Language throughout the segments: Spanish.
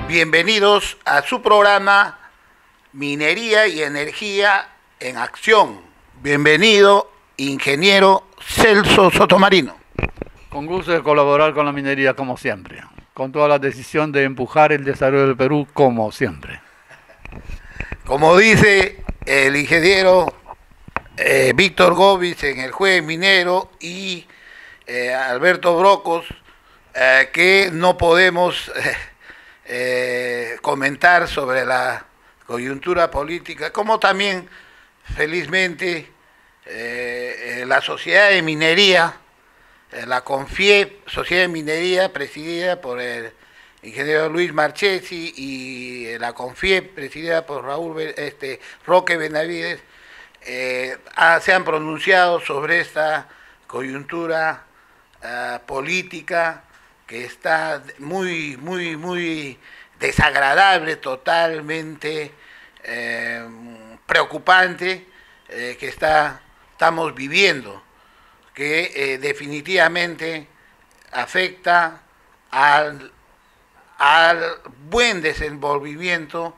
Bienvenidos a su programa Minería y Energía en Acción. Bienvenido, ingeniero Celso Sotomarino. Con gusto de colaborar con la minería como siempre, con toda la decisión de empujar el desarrollo del Perú como siempre. Como dice el ingeniero Víctor Gómez en El Juez Minero y Alberto Brocos, que no podemos comentar sobre la coyuntura política, como también felizmente la sociedad de minería, la CONFIEP, Sociedad de Minería, presidida por el ingeniero Luis Marchesi, y la CONFIEP, presidida por Roque Benavides, se han pronunciado sobre esta coyuntura política que está muy desagradable, totalmente preocupante, que estamos viviendo, que definitivamente afecta al buen desenvolvimiento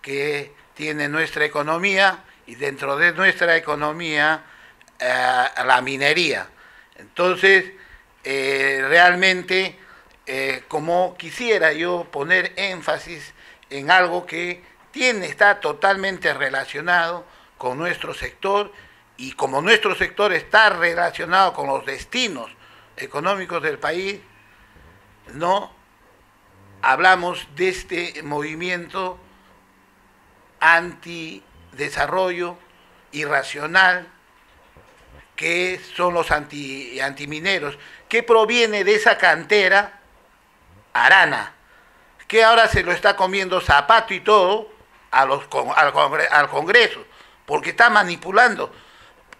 que tiene nuestra economía, y dentro de nuestra economía la minería. Entonces, realmente, como quisiera yo poner énfasis en algo que está totalmente relacionado con nuestro sector, y como nuestro sector está relacionado con los destinos económicos del país, no hablamos de este movimiento antidesarrollo irracional que son los antimineros, que proviene de esa cantera Arana, que ahora se lo está comiendo Zapato y todo al Congreso, porque está manipulando.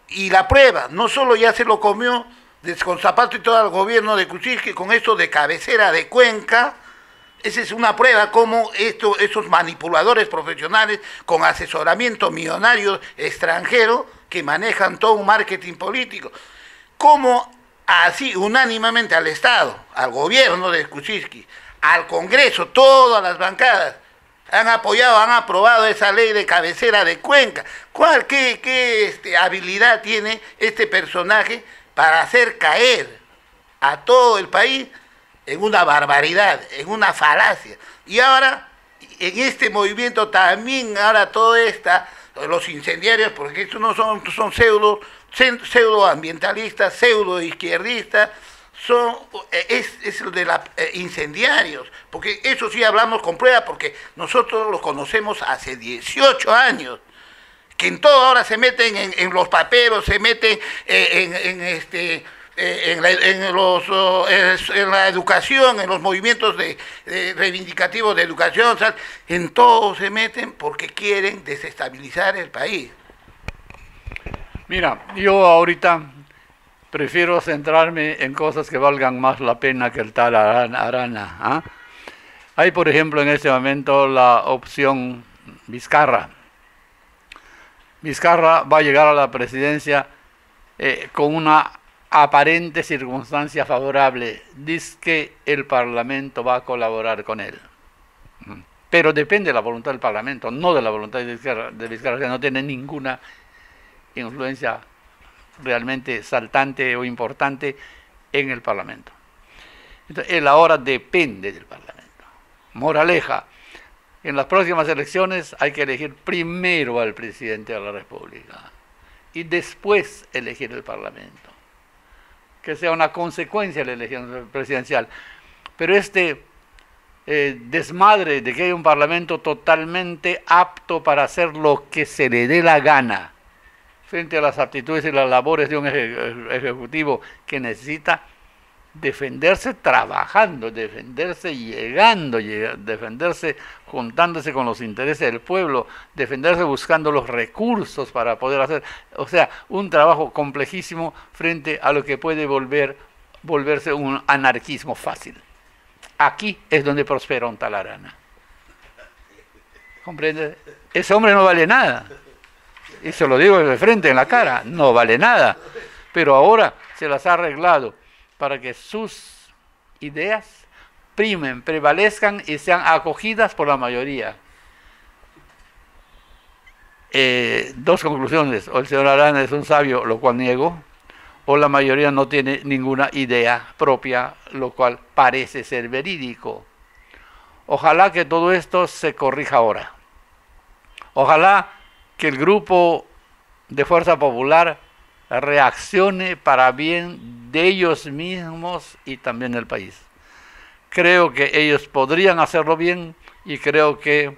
Y la prueba, no solo ya se lo comió con Zapato y todo al gobierno de Kuczynski, con esto de cabecera de Cuenca. Esa es una prueba como esos manipuladores profesionales con asesoramiento millonario extranjero que manejan todo un marketing político, como así unánimemente al Estado, al gobierno de Kuczynski, al Congreso, todas las bancadas han apoyado, han aprobado esa ley de cabecera de Cuenca. ¿Qué habilidad tiene este personaje para hacer caer a todo el país en una barbaridad, en una falacia? Y ahora, en este movimiento también, ahora los incendiarios, porque estos no son pseudoambientalistas, pseudoizquierdistas, es de los incendiarios, porque eso sí hablamos con prueba, porque nosotros los conocemos hace 18 años, que en todo ahora se meten en los paperos, se meten en la educación, en los movimientos reivindicativos de educación, ¿sabes? En todo se meten porque quieren desestabilizar el país. Mira, yo ahorita prefiero centrarme en cosas que valgan más la pena que el tal Arana, ¿ah? Hay, por ejemplo, en este momento la opción Vizcarra. Vizcarra va a llegar a la presidencia con una aparente circunstancia favorable. Dice que el Parlamento va a colaborar con él. Pero depende de la voluntad del Parlamento, no de la voluntad de Vizcarra, que no tiene ninguna influencia realmente saltante o importante en el Parlamento. Entonces, él ahora depende del Parlamento. Moraleja, en las próximas elecciones hay que elegir primero al presidente de la República y después elegir el Parlamento, que sea una consecuencia de la elección presidencial. Pero desmadre de que hay un Parlamento totalmente apto para hacer lo que se le dé la gana frente a las aptitudes y las labores de un ejecutivo que necesita defenderse trabajando, defenderse llegando, defenderse juntándose con los intereses del pueblo, defenderse buscando los recursos para poder hacer, o sea, un trabajo complejísimo frente a lo que puede volverse un anarquismo fácil. Aquí es donde prospera un tal Arana. ¿Comprende? Ese hombre no vale nada. Y se lo digo de frente, en la cara, no vale nada. Pero ahora se las ha arreglado para que sus ideas primen, prevalezcan y sean acogidas por la mayoría. Dos conclusiones: o el señor Arana es un sabio, lo cual niego, o la mayoría no tiene ninguna idea propia, lo cual parece ser verídico. Ojalá que todo esto se corrija ahora. Ojalá que el grupo de Fuerza Popular reaccione para bien de ellos mismos y también del país. Creo que ellos podrían hacerlo bien y creo que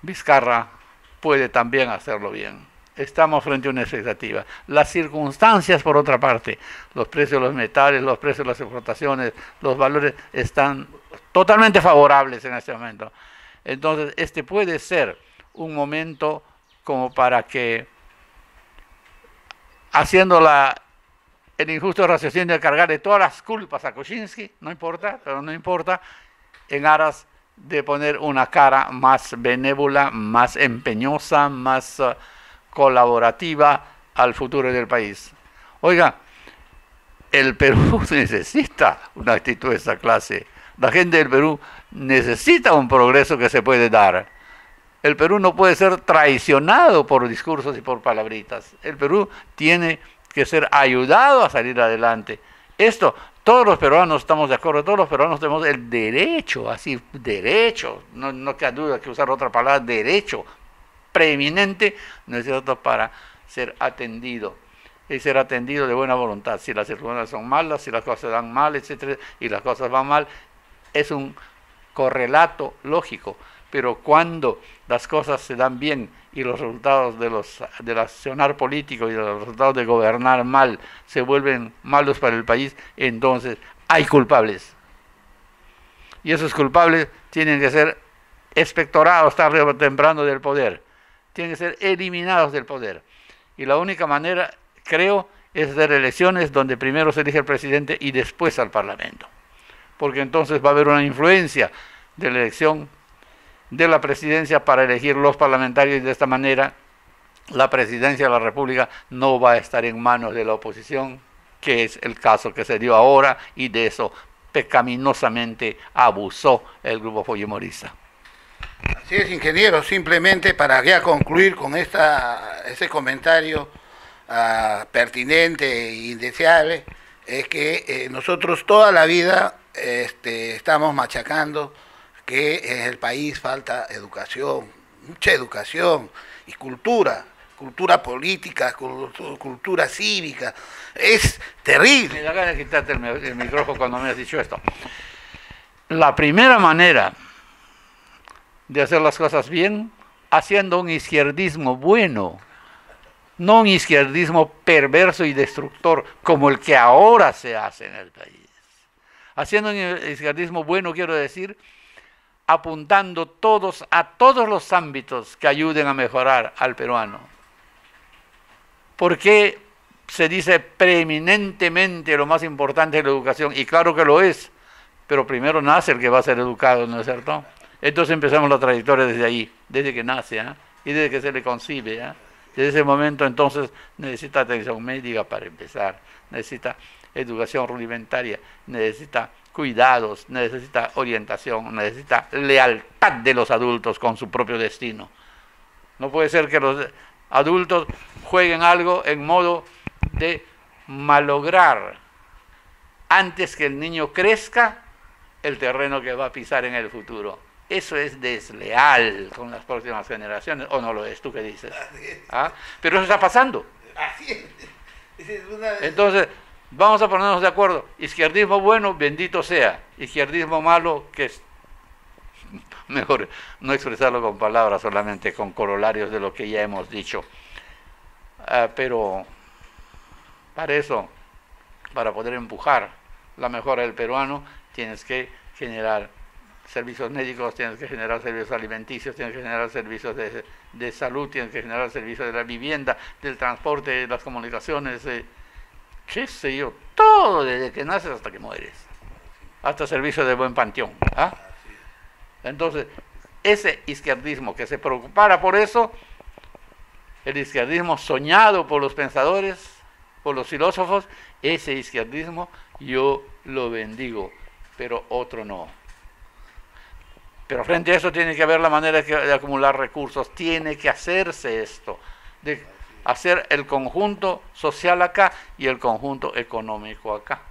Vizcarra puede también hacerlo bien. Estamos frente a una expectativa. Las circunstancias, por otra parte, los precios de los metales, los precios de las exportaciones, los valores están totalmente favorables en este momento. Entonces, este puede ser un momento como para que, haciendo el injusto raciocinio de cargarle todas las culpas a Kuczynski, no importa, pero no importa, en aras de poner una cara más benévola, más empeñosa, más colaborativa al futuro del país. Oiga, el Perú necesita una actitud de esta clase. La gente del Perú necesita un progreso que se puede dar. El Perú no puede ser traicionado por discursos y por palabritas. El Perú tiene que ser ayudado a salir adelante. Esto, todos los peruanos estamos de acuerdo, todos los peruanos tenemos el derecho, así, derecho, no queda duda que usar otra palabra, derecho preeminente, necesito para ser atendido. Y ser atendido de buena voluntad. Si las circunstancias son malas, si las cosas se dan mal, etcétera, y las cosas van mal, es un correlato lógico. Pero cuando las cosas se dan bien y los resultados del accionar político y los resultados de gobernar mal se vuelven malos para el país, entonces hay culpables. Y esos culpables tienen que ser expectorados tarde o temprano del poder. Tienen que ser eliminados del poder. Y la única manera, creo, es hacer elecciones donde primero se elige el presidente y después al Parlamento. Porque entonces va a haber una influencia de la elección de la presidencia para elegir los parlamentarios, y de esta manera la presidencia de la República no va a estar en manos de la oposición, que es el caso que se dio ahora, y de eso pecaminosamente abusó el grupo fujimorista. Así es, ingeniero. Simplemente para ya concluir con ese comentario pertinente e indeseable, es que nosotros toda la vida estamos machacando que en el país falta educación, mucha educación y cultura política, cultura cívica. Es terrible. Me da ganas de quitarte el micrófono cuando me has dicho esto. La primera manera de hacer las cosas bien, haciendo un izquierdismo bueno, no un izquierdismo perverso y destructor como el que ahora se hace en el país. Haciendo un izquierdismo bueno, quiero decir, apuntando a todos los ámbitos que ayuden a mejorar al peruano. ¿Por qué se dice preeminentemente lo más importante es la educación? Y claro que lo es, pero primero nace el que va a ser educado, ¿no es cierto? Entonces empezamos la trayectoria desde ahí, desde que nace, y desde que se le concibe. Desde ese momento entonces necesita atención médica para empezar, necesita educación rudimentaria, necesita cuidados, necesita orientación, necesita lealtad de los adultos con su propio destino. No puede ser que los adultos jueguen algo en modo de malograr antes que el niño crezca el terreno que va a pisar en el futuro. Eso es desleal con las próximas generaciones, ¿o no lo es? ¿Tú qué dices? Pero eso está pasando. Entonces, vamos a ponernos de acuerdo. Izquierdismo bueno, bendito sea. Izquierdismo malo, que es mejor no expresarlo con palabras, solamente con corolarios de lo que ya hemos dicho. Pero para eso, para poder empujar la mejora del peruano, tienes que generar servicios médicos, tienes que generar servicios alimenticios, tienes que generar servicios de salud, tienes que generar servicios de la vivienda, del transporte, de las comunicaciones, qué sé yo, todo desde que naces hasta que mueres, hasta servicios de buen panteón. Entonces, ese izquierdismo que se preocupara por eso, el izquierdismo soñado por los pensadores, por los filósofos, ese izquierdismo yo lo bendigo. pero otro no. Pero frente a eso tiene que haber la manera de acumular recursos, tiene que hacerse esto, de hacer el conjunto social acá y el conjunto económico acá.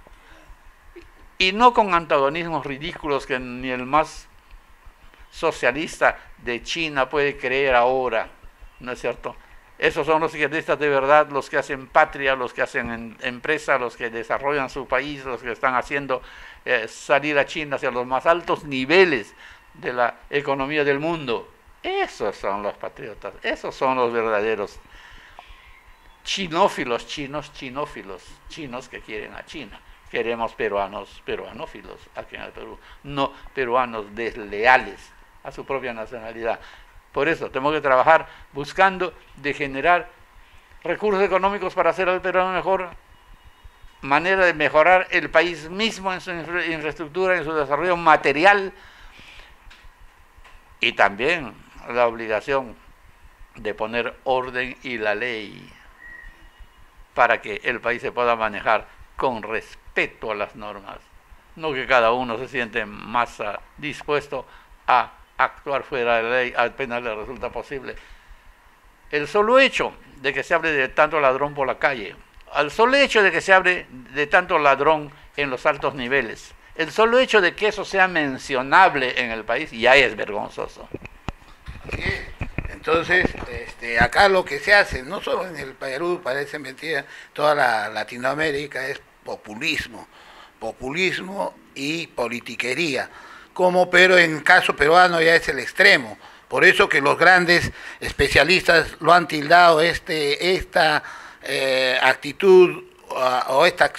Y no con antagonismos ridículos que ni el más socialista de China puede creer ahora, ¿no es cierto? Esos son los izquierdistas de verdad, los que hacen patria, los que hacen empresa, los que desarrollan su país, los que están haciendo salir a China hacia los más altos niveles de la economía del mundo. Esos son los patriotas, esos son los verdaderos chinófilos, chinos que quieren a China. Queremos peruanófilos aquí en el Perú, no peruanos desleales a su propia nacionalidad. Por eso tenemos que trabajar buscando de generar recursos económicos para hacer al Perú una mejor manera de mejorar el país mismo en su infraestructura, en su desarrollo material, y también la obligación de poner orden y la ley para que el país se pueda manejar con respeto a las normas, no que cada uno se siente más dispuesto a actuar fuera de la ley apenas le resulta posible. El solo hecho de que se hable de tanto ladrón por la calle, el solo hecho de que se hable de tanto ladrón en los altos niveles, el solo hecho de que eso sea mencionable en el país ya es vergonzoso. Así es. Entonces, acá lo que se hace, no solo en el Perú, parece mentira, toda la Latinoamérica es populismo y politiquería, pero en caso peruano ya es el extremo. Por eso que los grandes especialistas lo han tildado esta actitud o esta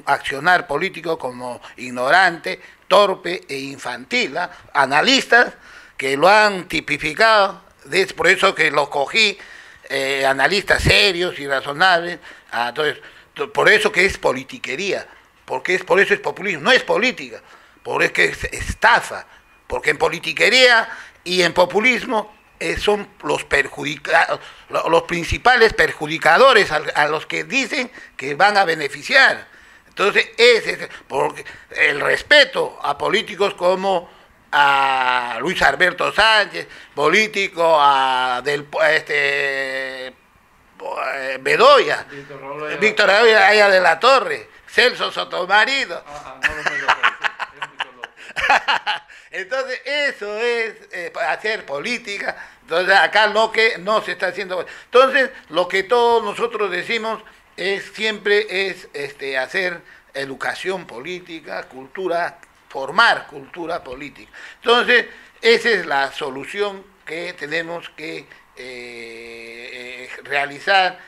accionar político como ignorante, torpe e infantil. Analistas que lo han tipificado, por eso que lo cogí, analistas serios y razonables. Entonces, por eso que es politiquería, por eso es populismo, no es política, porque es que es estafa, porque en politiquería y en populismo son los principales perjudicadores a los que dicen que van a beneficiar. Entonces, porque el respeto a políticos como a Luis Alberto Sánchez, político Bedoya, Víctor Bedoya de la Torre, Celso Sotomarido. Entonces eso es hacer política. Entonces acá no se está haciendo. Entonces lo que todos nosotros decimos siempre es hacer educación política, formar cultura política. Entonces esa es la solución que tenemos que realizar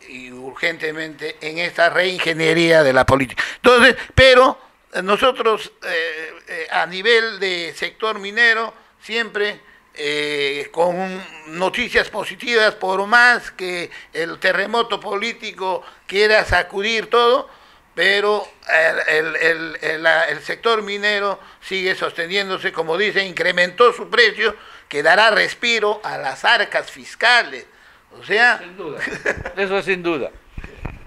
y urgentemente en esta reingeniería de la política. Entonces, pero nosotros a nivel de sector minero siempre con noticias positivas, por más que el terremoto político quiera sacudir todo, pero el sector minero sigue sosteniéndose, como dice, incrementó su precio, que dará respiro a las arcas fiscales. O sea, sin duda, eso es sin duda.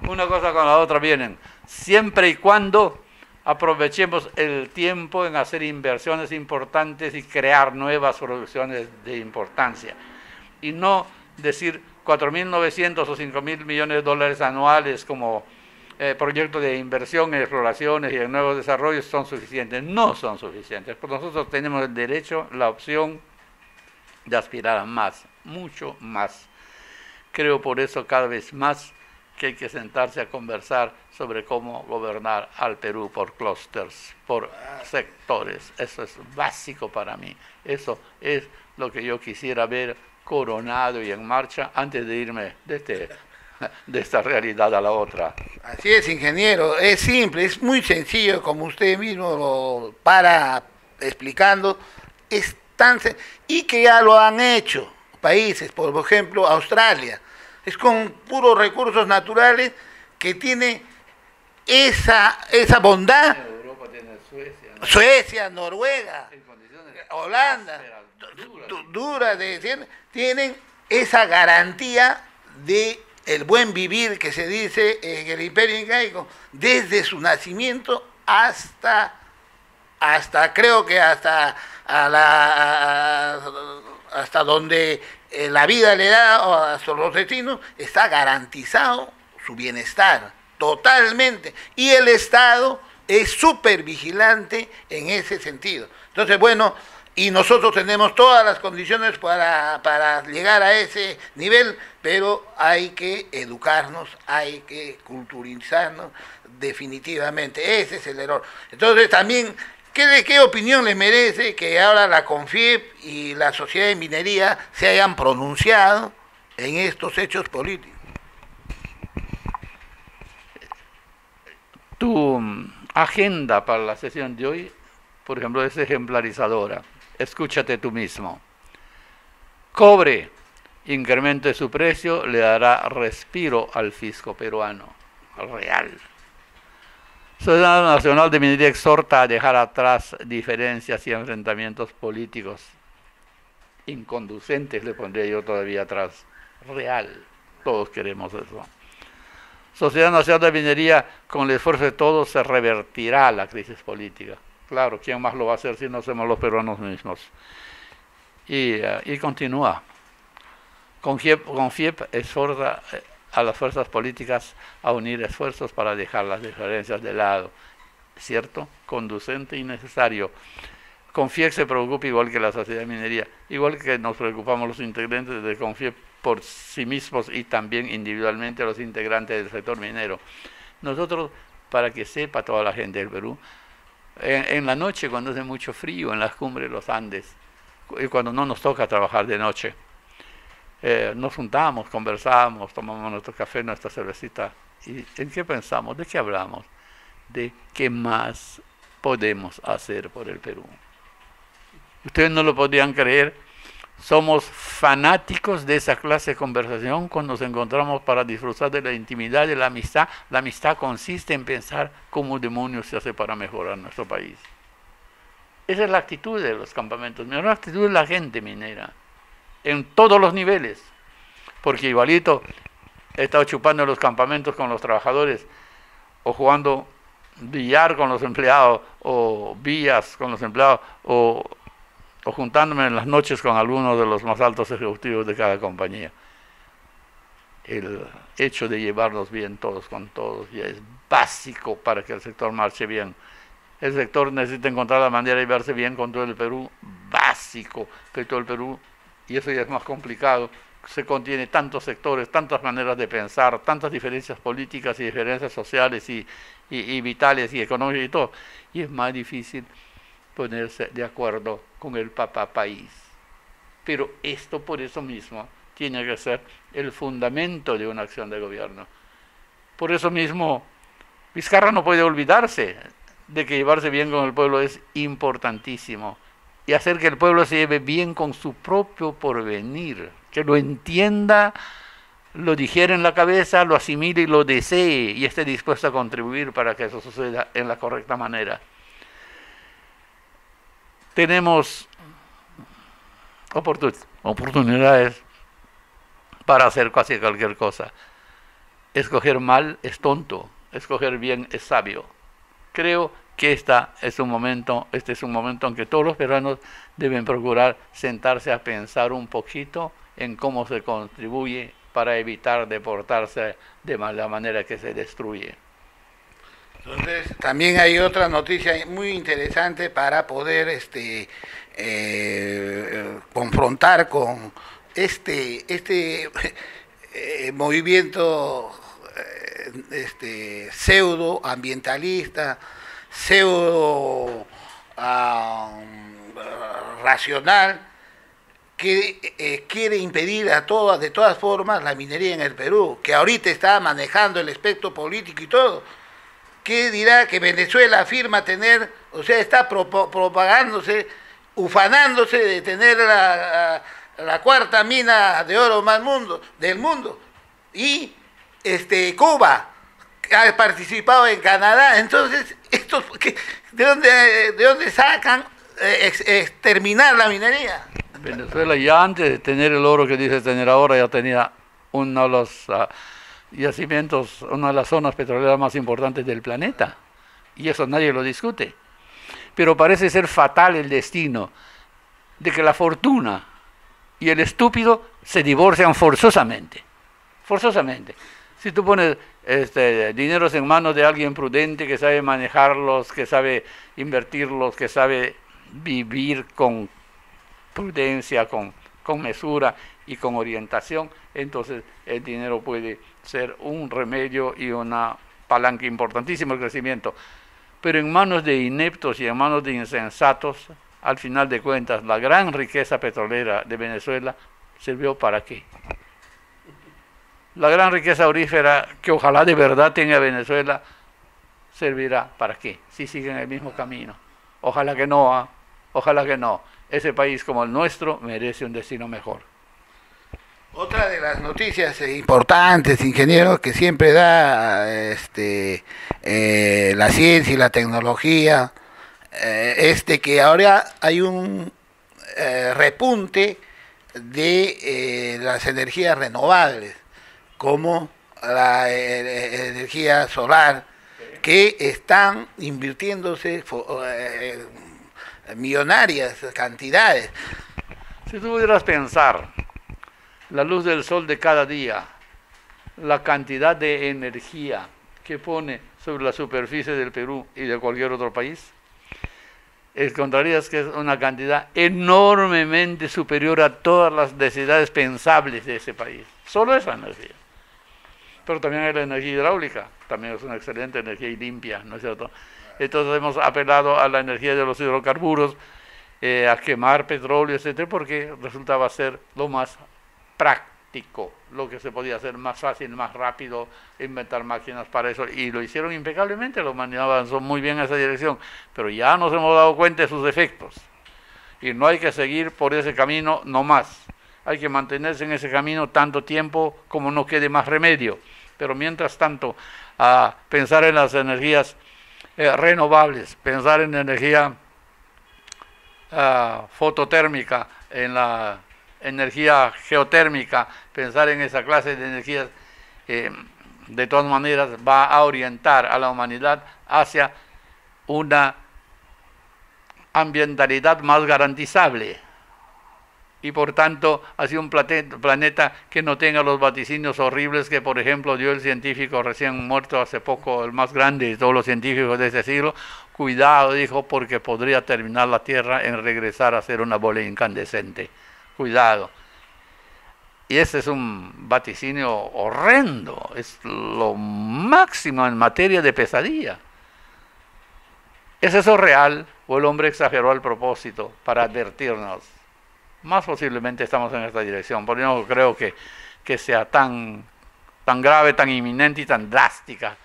Una cosa con la otra vienen, siempre y cuando aprovechemos el tiempo en hacer inversiones importantes y crear nuevas producciones de importancia. Y no decir 4.900 o 5.000 millones de dólares anuales como proyectos de inversión en exploraciones y en nuevos desarrollos son suficientes. No son suficientes, porque nosotros tenemos el derecho, la opción de aspirar a más, mucho más. Creo por eso cada vez más que hay que sentarse a conversar sobre cómo gobernar al Perú por clústeres, por sectores. Eso es básico para mí. Eso es lo que yo quisiera ver coronado y en marcha antes de irme de esta realidad a la otra. Así es, ingeniero. Es simple, es muy sencillo, como usted mismo lo para explicando. Es tan y que ya lo han hecho países, por ejemplo, Australia. Es con puros recursos naturales que tiene esa bondad. Europa tiene Suecia, ¿no? Suecia, Noruega, Holanda, duras, tienen esa garantía de el buen vivir que se dice en el Imperio Incaico, desde su nacimiento hasta hasta creo que hasta hasta donde la vida le da a los destinos, está garantizado su bienestar totalmente, y el Estado es súper vigilante en ese sentido. Entonces, bueno, y nosotros tenemos todas las condiciones para llegar a ese nivel, pero hay que educarnos, hay que culturizarnos definitivamente. Ese es el error. Entonces, también, ¿qué opinión les merece que ahora la CONFIEP y la Sociedad de Minería se hayan pronunciado en estos hechos políticos? Tu agenda para la sesión de hoy, por ejemplo, es ejemplarizadora. Escúchate tú mismo. Cobre, incremente su precio, le dará respiro al fisco peruano. Real. Sociedad Nacional de Minería exhorta a dejar atrás diferencias y enfrentamientos políticos. Inconducentes le pondría yo todavía atrás. Real. Todos queremos eso. Sociedad Nacional de Minería, con el esfuerzo de todos, se revertirá la crisis política. Claro, ¿quién más lo va a hacer si no somos los peruanos mismos? Y continúa. CONFIEP exhorta a las fuerzas políticas a unir esfuerzos para dejar las diferencias de lado. ¿Cierto? Conducente y necesario. CONFIEP se preocupa igual que la Sociedad de Minería, igual que nos preocupamos los integrantes de CONFIEP por sí mismos y también individualmente los integrantes del sector minero. Nosotros, para que sepa toda la gente del Perú, en la noche, cuando hace mucho frío, en las cumbres de los Andes, y cuando no nos toca trabajar de noche, nos juntamos, conversamos, tomamos nuestro café, nuestra cervecita. ¿Y en qué pensamos? ¿De qué hablamos? De qué más podemos hacer por el Perú. Ustedes no lo podrían creer. Somos fanáticos de esa clase de conversación cuando nos encontramos para disfrutar de la intimidad, de la amistad. La amistad consiste en pensar cómo demonios se hace para mejorar nuestro país. Esa es la actitud de los campamentos mineros, la actitud de la gente minera, en todos los niveles. Porque igualito he estado chupando en los campamentos con los trabajadores, o jugando billar con los empleados, o billas con los empleados, o juntándome en las noches con algunos de los más altos ejecutivos de cada compañía. El hecho de llevarnos bien todos con todos ya es básico para que el sector marche bien. El sector necesita encontrar la manera de llevarse bien con todo el Perú, básico, que todo el Perú, y eso ya es más complicado, se contiene tantos sectores, tantas maneras de pensar, tantas diferencias políticas y diferencias sociales y vitales y económicas y todo, y es más difícil ponerse de acuerdo con el papá país. Pero esto por eso mismo tiene que ser el fundamento de una acción de gobierno. Por eso mismo Vizcarra no puede olvidarse de que llevarse bien con el pueblo es importantísimo y hacer que el pueblo se lleve bien con su propio porvenir, que lo entienda, lo digiera en la cabeza, lo asimile y lo desee y esté dispuesto a contribuir para que eso suceda en la correcta manera. Tenemos oportunidades para hacer casi cualquier cosa. Escoger mal es tonto, escoger bien es sabio. Creo que este es un momento en que todos los peruanos deben procurar sentarse a pensar un poquito en cómo se contribuye para evitar deportarse de la manera que se destruye. Entonces, también hay otra noticia muy interesante para poder confrontar con este movimiento pseudo ambientalista, pseudo racional, que quiere impedir de todas formas la minería en el Perú, que ahorita está manejando el espectro político y todo. ¿Qué dirá que Venezuela afirma tener, o sea, está propagándose, ufanándose de tener la cuarta mina de oro más del mundo? Y Cuba ha participado en Canadá. Entonces, ¿de dónde sacan exterminar la minería? Venezuela ya antes de tener el oro que dice tener ahora, ya tenía uno de los yacimientos, una de las zonas petroleras más importantes del planeta, y eso nadie lo discute. pero parece ser fatal el destino de que la fortuna y el estúpido se divorcian forzosamente. Forzosamente. Si tú pones dineros en manos de alguien prudente que sabe manejarlos, que sabe invertirlos, que sabe vivir con prudencia, con mesura y con orientación, entonces el dinero puede ser un remedio y una palanca importantísima al crecimiento. Pero en manos de ineptos y en manos de insensatos, al final de cuentas, la gran riqueza petrolera de Venezuela sirvió ¿para qué? La gran riqueza aurífera que ojalá de verdad tenga Venezuela, servirá ¿para qué? Si siguen el mismo camino. Ojalá que no, ojalá que no. Ese país como el nuestro merece un destino mejor. Otra de las noticias importantes, ingeniero, que siempre da la ciencia y la tecnología, es de que ahora hay un repunte de las energías renovables, como la energía solar, que están invirtiéndose millonarias cantidades. Si tú pudieras pensar la luz del sol de cada día, la cantidad de energía que pone sobre la superficie del Perú y de cualquier otro país, encontrarías que es una cantidad enormemente superior a todas las necesidades pensables de ese país. Solo esa energía. Pero también hay la energía hidráulica, también es una excelente energía y limpia, ¿no es cierto? Entonces hemos apelado a la energía de los hidrocarburos, a quemar petróleo, etcétera, porque resultaba ser lo más práctico, lo que se podía hacer más fácil, más rápido, inventar máquinas para eso, y lo hicieron impecablemente, la humanidad avanzó muy bien en esa dirección, pero ya nos hemos dado cuenta de sus defectos, y no hay que seguir por ese camino no más, hay que mantenerse en ese camino tanto tiempo como no quede más remedio, pero mientras tanto, a pensar en las energías renovables, pensar en energía fototérmica, en la energía geotérmica, pensar en esa clase de energías, de todas maneras va a orientar a la humanidad hacia una ambientalidad más garantizable y por tanto hacia un planeta que no tenga los vaticinios horribles que por ejemplo dio el científico recién muerto hace poco, el más grande de todos los científicos de este siglo. Cuidado, dijo, porque podría terminar la Tierra en regresar a ser una bola incandescente. Cuidado. Y ese es un vaticinio horrendo, es lo máximo en materia de pesadilla. ¿Es eso real o el hombre exageró al propósito para advertirnos? Más posiblemente estamos en esta dirección, porque yo no creo que sea tan grave, tan inminente y tan drástica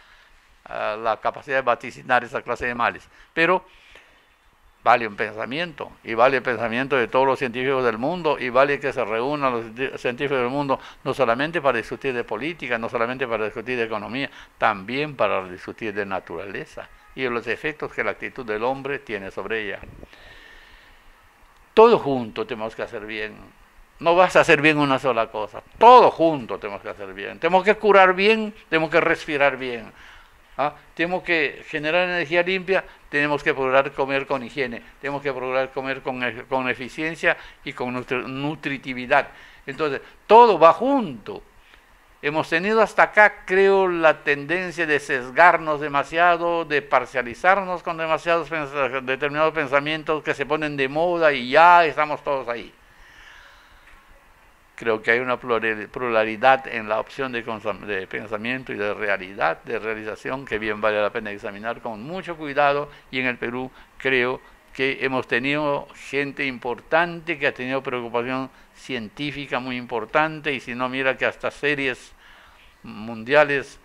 la capacidad de vaticinar esa clase de males. Pero vale un pensamiento, y vale el pensamiento de todos los científicos del mundo, y vale que se reúnan los científicos del mundo, no solamente para discutir de política, no solamente para discutir de economía, también para discutir de naturaleza y de los efectos que la actitud del hombre tiene sobre ella. Todo junto tenemos que hacer bien. No vas a hacer bien una sola cosa. Todo junto tenemos que hacer bien. Tenemos que curar bien, tenemos que respirar bien. Tenemos que generar energía limpia, tenemos que procurar comer con higiene, tenemos que procurar comer con eficiencia y con nutritividad. Entonces, todo va junto. Hemos tenido hasta acá, creo, la tendencia de sesgarnos demasiado, de parcializarnos con demasiados determinados pensamientos que se ponen de moda y ya estamos todos ahí. Creo que hay una pluralidad en la opción de pensamiento y de realidad, de realización, que bien vale la pena examinar con mucho cuidado, y en el Perú creo que hemos tenido gente importante que ha tenido preocupación científica muy importante, y si no, mira que hasta series mundiales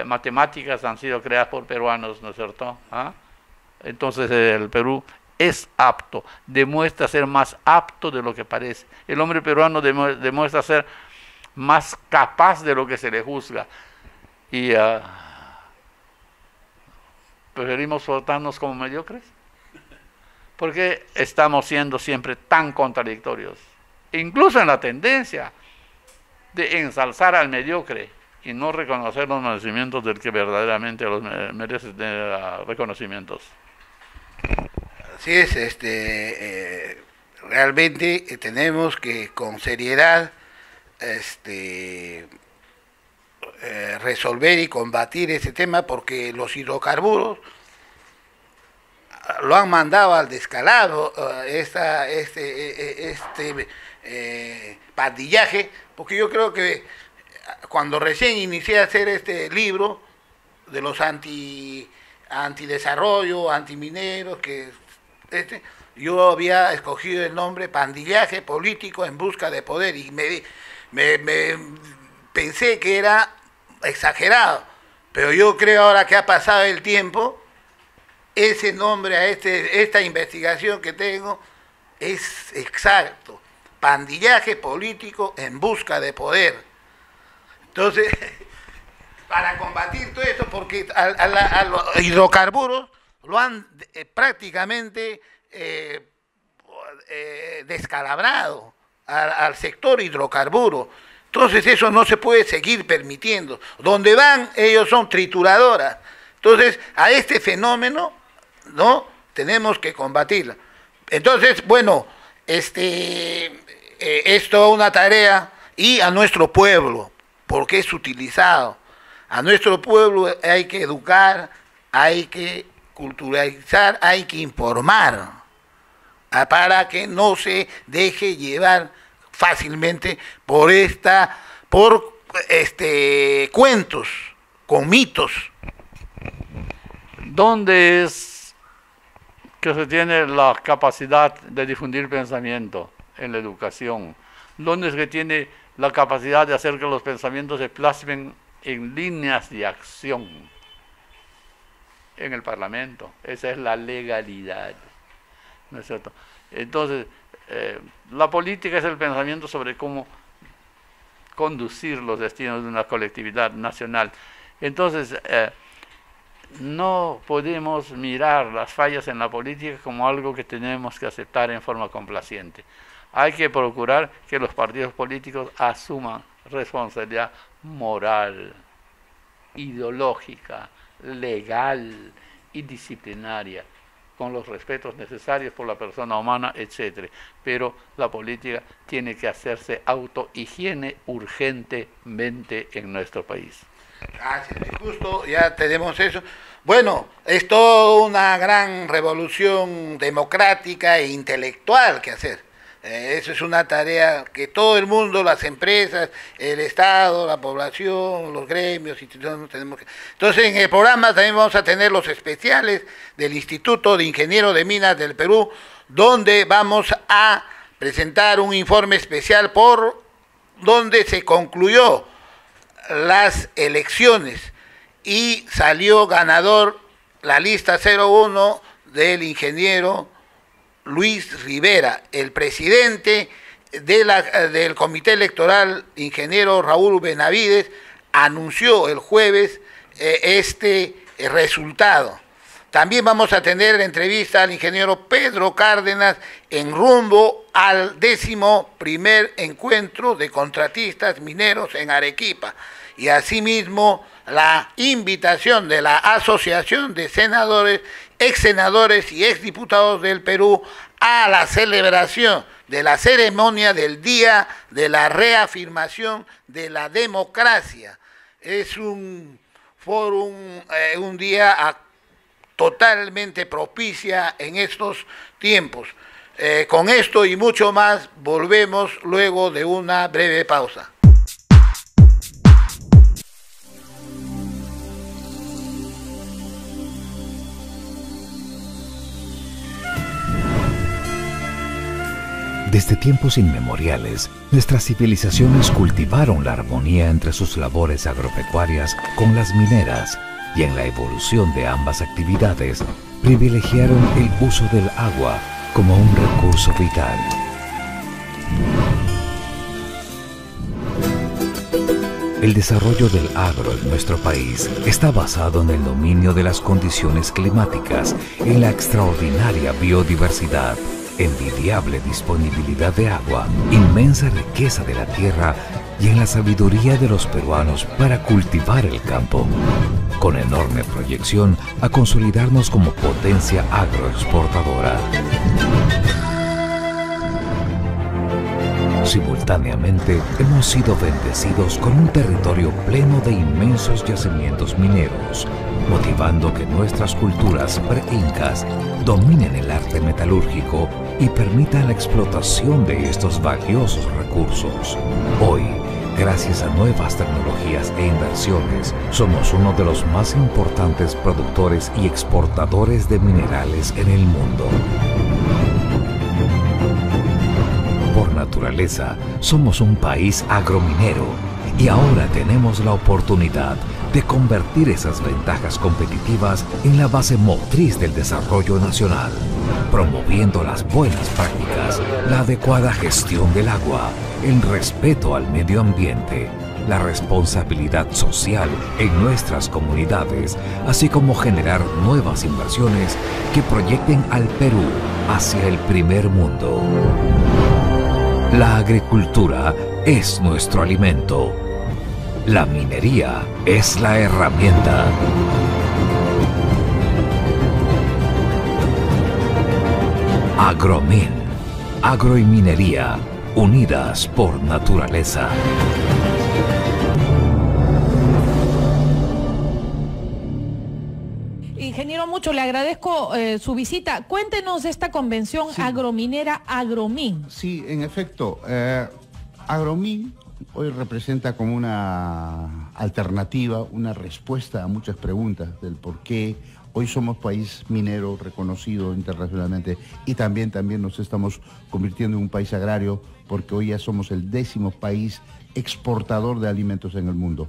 matemáticas han sido creadas por peruanos, ¿no es cierto? Entonces el Perú es apto, demuestra ser más apto de lo que parece. El hombre peruano demuestra ser más capaz de lo que se le juzga, y preferimos portarnos como mediocres. ¿Por qué estamos siendo siempre tan contradictorios? Incluso en la tendencia de ensalzar al mediocre y no reconocer los merecimientos del que verdaderamente los merece tener reconocimientos. Así es, realmente tenemos que con seriedad resolver y combatir ese tema, porque los hidrocarburos lo han mandado al descalabro, pandillaje, porque yo creo que cuando recién inicié a hacer este libro de los antidesarrollo, antimineros, yo había escogido el nombre Pandillaje político en busca de poder, y me pensé que era exagerado, pero yo creo ahora que ha pasado el tiempo, ese nombre a esta investigación que tengo es exacto: pandillaje político en busca de poder. Entonces, para combatir todo esto, porque a los hidrocarburos lo han prácticamente descalabrado al sector hidrocarburo. Entonces eso no se puede seguir permitiendo. Donde van, ellos son trituradoras. Entonces, a este fenómeno, ¿no?, tenemos que combatirlo. Entonces, bueno, es toda una tarea, y a nuestro pueblo, porque es utilizado. A nuestro pueblo hay que educar, hay que culturalizar, hay que informar, para que no se deje llevar fácilmente por cuentos, con mitos. ¿Dónde es que se tiene la capacidad de difundir pensamiento? En la educación. ¿Dónde es que tiene la capacidad de hacer que los pensamientos se plasmen en líneas de acción? En el Parlamento. Esa es la legalidad, ¿no es cierto? Entonces, la política es el pensamiento sobre cómo conducir los destinos de una colectividad nacional. Entonces, no podemos mirar las fallas en la política como algo que tenemos que aceptar en forma complaciente. Hay que procurar que los partidos políticos asuman responsabilidad moral, ideológica, legal y disciplinaria, con los respetos necesarios por la persona humana, etc. Pero la política tiene que hacerse autohigiene urgentemente en nuestro país. Gracias, justo ya tenemos eso. Bueno, es toda una gran revolución democrática e intelectual que hacer. Eso es una tarea que todo el mundo, las empresas, el Estado, la población, los gremios, instituciones, tenemos que... Entonces, en el programa también vamos a tener los especiales del Instituto de Ingenieros de Minas del Perú, donde vamos a presentar un informe especial por donde se concluyó las elecciones y salió ganador la lista 01 del ingeniero Luis Rivera. El presidente del Comité Electoral, ingeniero Raúl Benavides, anunció el jueves este resultado. También vamos a tener la entrevista al ingeniero Pedro Cárdenas en rumbo al 11º encuentro de contratistas mineros en Arequipa. Y asimismo la invitación de la Asociación de Senadores, ex senadores y ex diputados del Perú a la celebración de la ceremonia del Día de la Reafirmación de la Democracia. Es un fórum, un día totalmente propicia en estos tiempos. Con esto y mucho más volvemos luego de una breve pausa. Desde tiempos inmemoriales, nuestras civilizaciones cultivaron la armonía entre sus labores agropecuarias con las mineras, y en la evolución de ambas actividades privilegiaron el uso del agua como un recurso vital. El desarrollo del agro en nuestro país está basado en el dominio de las condiciones climáticas, en la extraordinaria biodiversidad, envidiable disponibilidad de agua, inmensa riqueza de la tierra y en la sabiduría de los peruanos para cultivar el campo, con enorme proyección a consolidarnos como potencia agroexportadora. Simultáneamente, hemos sido bendecidos con un territorio pleno de inmensos yacimientos mineros, motivando que nuestras culturas pre-incas dominen el arte metalúrgico y permitan la explotación de estos valiosos recursos. Hoy, gracias a nuevas tecnologías e inversiones, somos uno de los más importantes productores y exportadores de minerales en el mundo. Por naturaleza, somos un país agrominero y ahora tenemos la oportunidad de convertir esas ventajas competitivas en la base motriz del desarrollo nacional, promoviendo las buenas prácticas, la adecuada gestión del agua, el respeto al medio ambiente, la responsabilidad social en nuestras comunidades, así como generar nuevas inversiones que proyecten al Perú hacia el primer mundo. La agricultura es nuestro alimento. La minería es la herramienta. Agromin, agro y minería, unidas por naturaleza. Ingeniero, mucho le agradezco su visita. Cuéntenos de esta convención agrominera Agromin. Sí, en efecto, Agromin hoy representa como una alternativa, una respuesta a muchas preguntas del por qué hoy somos país minero reconocido internacionalmente y también nos estamos convirtiendo en un país agrario porque hoy ya somos el 10º país exportador de alimentos en el mundo.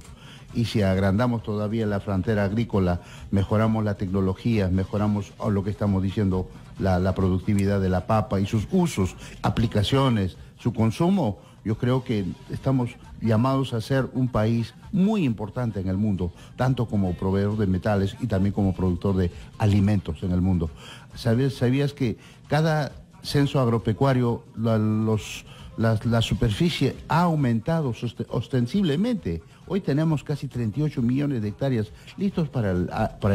Y si agrandamos todavía la frontera agrícola, mejoramos la tecnología, mejoramos lo que estamos diciendo, la productividad de la papa y sus usos, aplicaciones, su consumo, yo creo que estamos llamados a ser un país muy importante en el mundo, tanto como proveedor de metales y también como productor de alimentos en el mundo. ¿Sabías que cada censo agropecuario, la superficie ha aumentado ostensiblemente? Hoy tenemos casi 38 millones de hectáreas listos para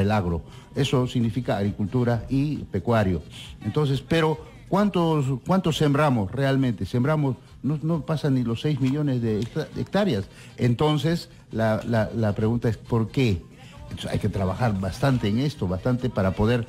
el agro. Eso significa agricultura y pecuario. Entonces, pero ¿cuántos sembramos realmente? Sembramos, no pasan ni los 6 millones de hectáreas. Entonces, la pregunta es ¿por qué? Entonces, hay que trabajar bastante en esto, bastante para poder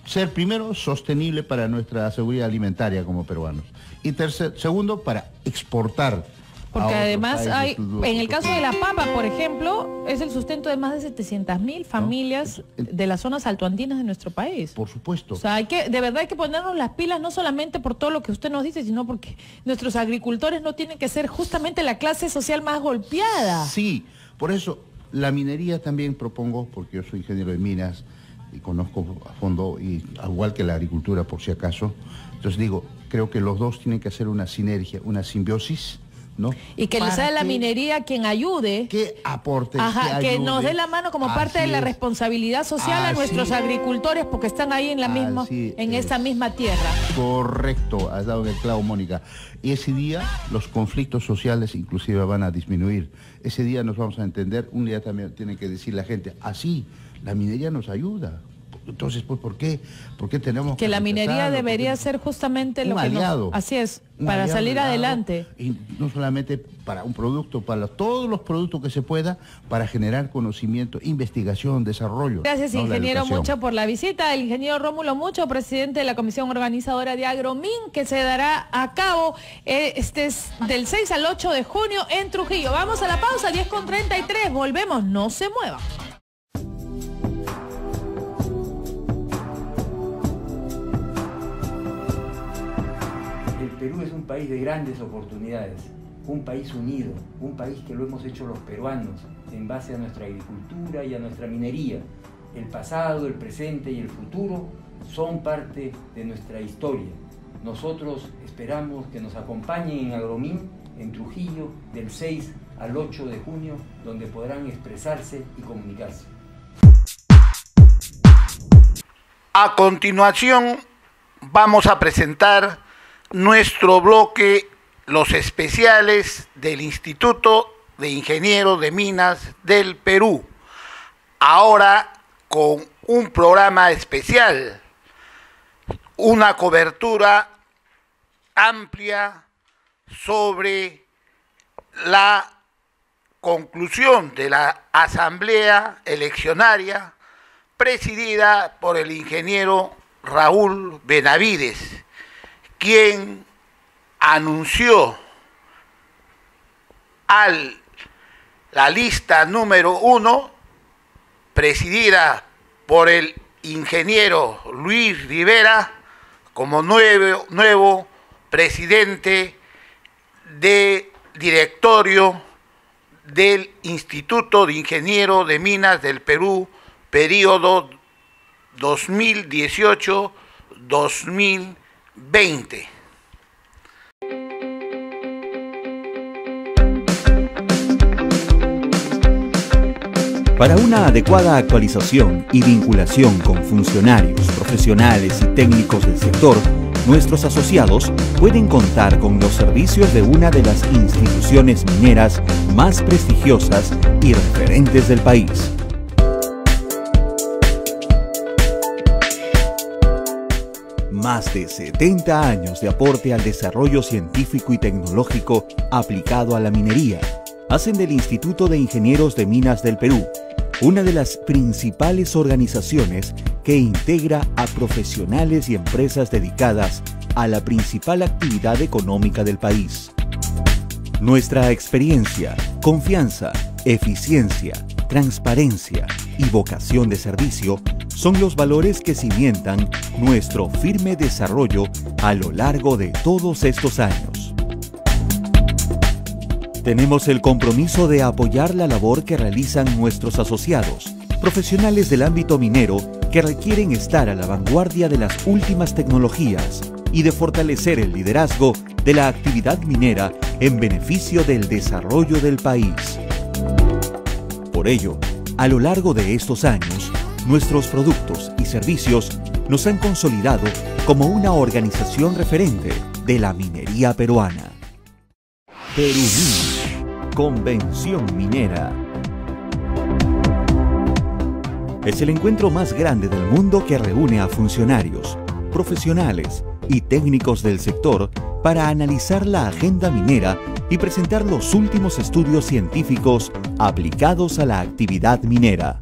ser primero sostenible para nuestra seguridad alimentaria como peruanos. Y segundo, para exportar. Porque además hay, en el caso de la papa, por ejemplo, es el sustento de más de 700.000 familias de las zonas altoandinas de nuestro país. Por supuesto. O sea, de verdad hay que ponernos las pilas, no solamente por todo lo que usted nos dice, sino porque nuestros agricultores no tienen que ser justamente la clase social más golpeada. Sí, por eso la minería también propongo, porque yo soy ingeniero de minas y conozco a fondo, y igual que la agricultura por si acaso. Entonces digo, creo que los dos tienen que hacer una sinergia, una simbiosis, ¿no? Y que sea la minería quien ayude. Que aporte. Que nos dé la mano como parte de la responsabilidad social a nuestros agricultores porque están ahí en esa misma tierra. Correcto, has dado en el clavo, Mónica. Y ese día los conflictos sociales inclusive van a disminuir. Ese día nos vamos a entender, un día también tiene que decir la gente, así, la minería nos ayuda. Entonces, pues, ¿por qué tenemos que la minería debería ser justamente lo que aliado, así es, para salir adelante? Y no solamente para un producto, para todos los productos que se pueda, para generar conocimiento, investigación, desarrollo. Gracias, ingeniero, mucho por la visita. El ingeniero Rómulo Mucho, presidente de la comisión organizadora de Agromin, que se dará a cabo del 6 al 8 de junio en Trujillo. Vamos a la pausa, 10:33, volvemos, no se muevan. Perú es un país de grandes oportunidades, un país unido, un país que lo hemos hecho los peruanos en base a nuestra agricultura y a nuestra minería. El pasado, el presente y el futuro son parte de nuestra historia. Nosotros esperamos que nos acompañen en Agromin, en Trujillo, del 6 al 8 de junio, donde podrán expresarse y comunicarse. A continuación, vamos a presentar nuestro bloque los especiales del Instituto de Ingenieros de Minas del Perú, ahora con un programa especial, una cobertura amplia sobre la conclusión de la asamblea eleccionaria presidida por el ingeniero Raúl Benavides, quien anunció la lista número 1, presidida por el ingeniero Luis Rivera, como nuevo presidente de directorio del Instituto de Ingenieros de Minas del Perú, periodo 2018-2020. Para una adecuada actualización y vinculación con funcionarios, profesionales y técnicos del sector, nuestros asociados pueden contar con los servicios de una de las instituciones mineras más prestigiosas y referentes del país. Más de 70 años de aporte al desarrollo científico y tecnológico aplicado a la minería hacen del Instituto de Ingenieros de Minas del Perú una de las principales organizaciones que integra a profesionales y empresas dedicadas a la principal actividad económica del país. Nuestra experiencia, confianza, eficiencia, transparencia y vocación de servicio son los valores que cimentan nuestro firme desarrollo a lo largo de todos estos años. Tenemos el compromiso de apoyar la labor que realizan nuestros asociados, profesionales del ámbito minero que requieren estar a la vanguardia de las últimas tecnologías y de fortalecer el liderazgo de la actividad minera en beneficio del desarrollo del país. Por ello, a lo largo de estos años, nuestros productos y servicios nos han consolidado como una organización referente de la minería peruana. Perumín, Convención Minera. Es el encuentro más grande del mundo que reúne a funcionarios, profesionales y técnicos del sector para analizar la agenda minera y presentar los últimos estudios científicos aplicados a la actividad minera.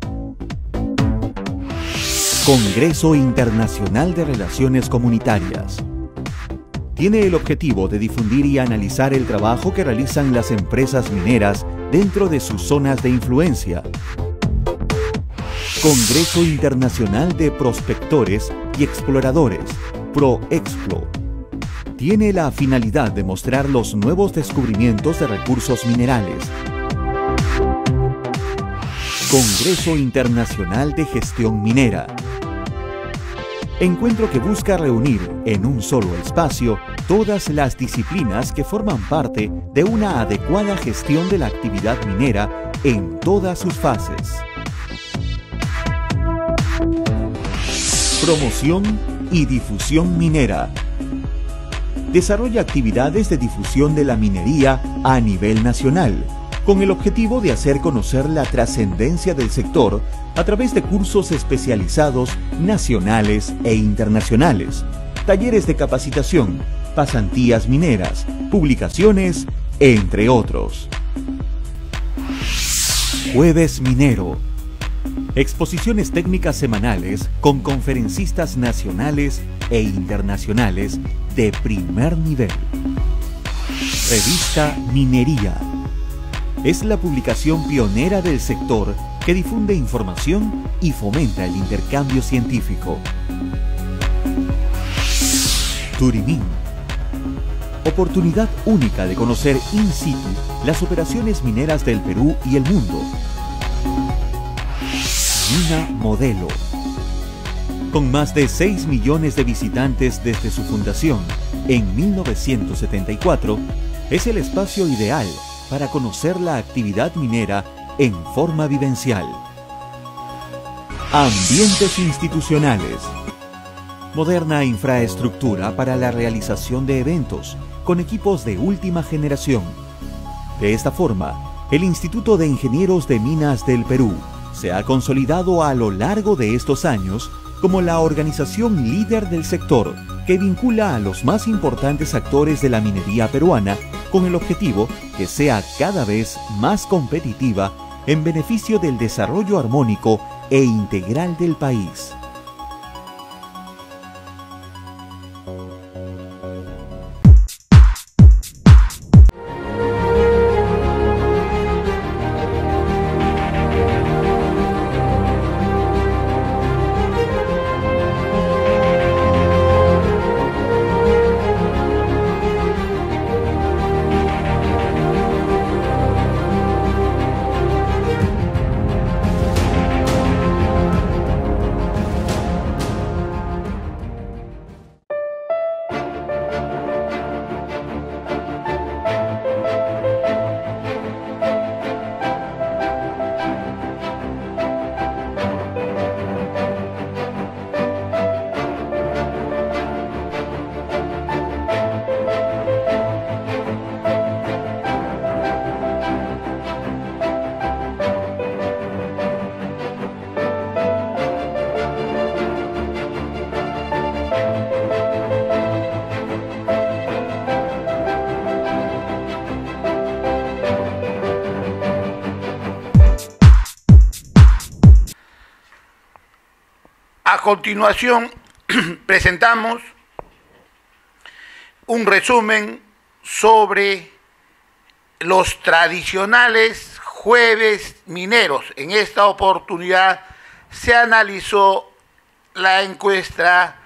Congreso Internacional de Relaciones Comunitarias. Tiene el objetivo de difundir y analizar el trabajo que realizan las empresas mineras dentro de sus zonas de influencia. Congreso Internacional de Prospectores y Exploradores, ProExplo. Tiene la finalidad de mostrar los nuevos descubrimientos de recursos minerales. Congreso Internacional de Gestión Minera. Encuentro que busca reunir en un solo espacio todas las disciplinas que forman parte de una adecuada gestión de la actividad minera en todas sus fases. Promoción y difusión minera. Desarrolla actividades de difusión de la minería a nivel nacional, con el objetivo de hacer conocer la trascendencia del sector a través de cursos especializados nacionales e internacionales, talleres de capacitación, pasantías mineras, publicaciones, entre otros. Jueves Minero. Exposiciones técnicas semanales con conferencistas nacionales e internacionales de primer nivel. Revista Minería. Es la publicación pionera del sector que difunde información y fomenta el intercambio científico. Turimín. Oportunidad única de conocer in situ las operaciones mineras del Perú y el mundo. Mina Modelo. Con más de 6 millones de visitantes desde su fundación en 1974, es el espacio ideal para conocer la actividad minera en forma vivencial. Ambientes institucionales. moderna infraestructura para la realización de eventos, con equipos de última generación. De esta forma, el Instituto de Ingenieros de Minas del Perú se ha consolidado a lo largo de estos años como la organización líder del sector que vincula a los más importantes actores de la minería peruana con el objetivo que sea cada vez más competitiva en beneficio del desarrollo armónico e integral del país. A continuación, presentamos un resumen sobre los tradicionales jueves mineros. En esta oportunidad se analizó la encuesta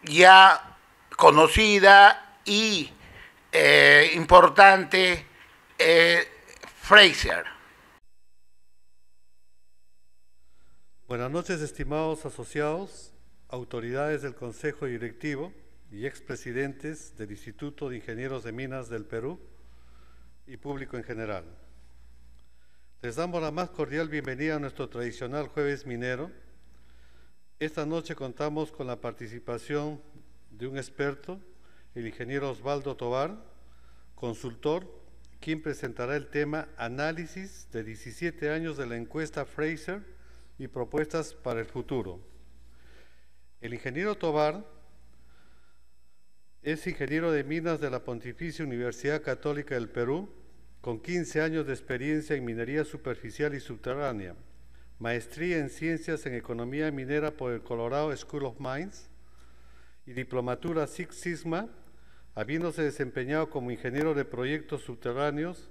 ya conocida y importante Fraser. Buenas noches, estimados asociados, autoridades del Consejo Directivo y expresidentes del Instituto de Ingenieros de Minas del Perú y público en general. Les damos la más cordial bienvenida a nuestro tradicional Jueves Minero. Esta noche contamos con la participación de un experto, el ingeniero Osvaldo Tovar, consultor, quien presentará el tema Análisis de 17 años de la encuesta Fraser y propuestas para el futuro. El ingeniero Tovar es ingeniero de minas de la Pontificia Universidad Católica del Perú, con 15 años de experiencia en minería superficial y subterránea, maestría en Ciencias en Economía Minera por el Colorado School of Mines y diplomatura Six Sigma, habiéndose desempeñado como ingeniero de proyectos subterráneos,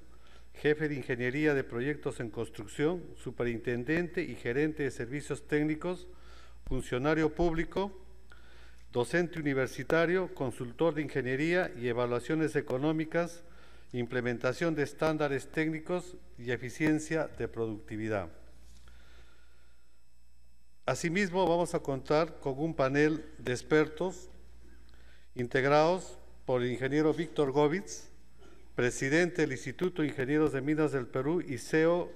jefe de Ingeniería de Proyectos en Construcción, superintendente y gerente de servicios técnicos, funcionario público, docente universitario, consultor de ingeniería y evaluaciones económicas, implementación de estándares técnicos y eficiencia de productividad. Asimismo, vamos a contar con un panel de expertos integrados por el ingeniero Víctor Govitz, presidente del Instituto de Ingenieros de Minas del Perú y CEO,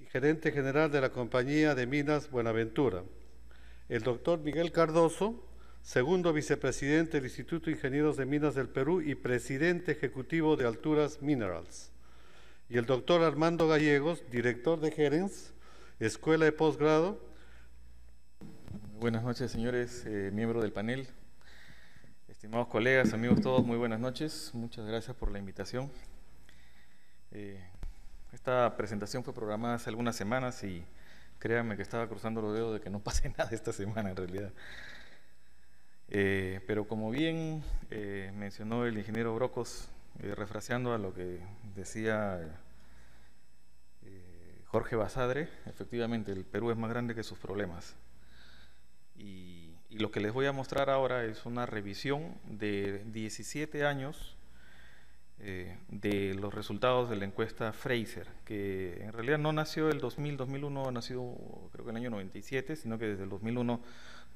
gerente general de la Compañía de Minas Buenaventura. El doctor Miguel Cardoso, segundo vicepresidente del Instituto de Ingenieros de Minas del Perú y presidente ejecutivo de Alturas Minerals. Y el doctor Armando Gallegos, director de Gerens, Escuela de Posgrado. Buenas noches, señores miembros del panel. Estimados colegas, amigos todos, muy buenas noches. Muchas gracias por la invitación. Esta presentación fue programada hace algunas semanas y créanme que estaba cruzando los dedos de que no pase nada esta semana en realidad. Pero como bien mencionó el ingeniero Brocos, refraseando a lo que decía Jorge Basadre, efectivamente el Perú es más grande que sus problemas. Y lo que les voy a mostrar ahora es una revisión de 17 años de los resultados de la encuesta Fraser, que en realidad no nació el 2000-2001, ha nacido creo que en el año 97, sino que desde el 2001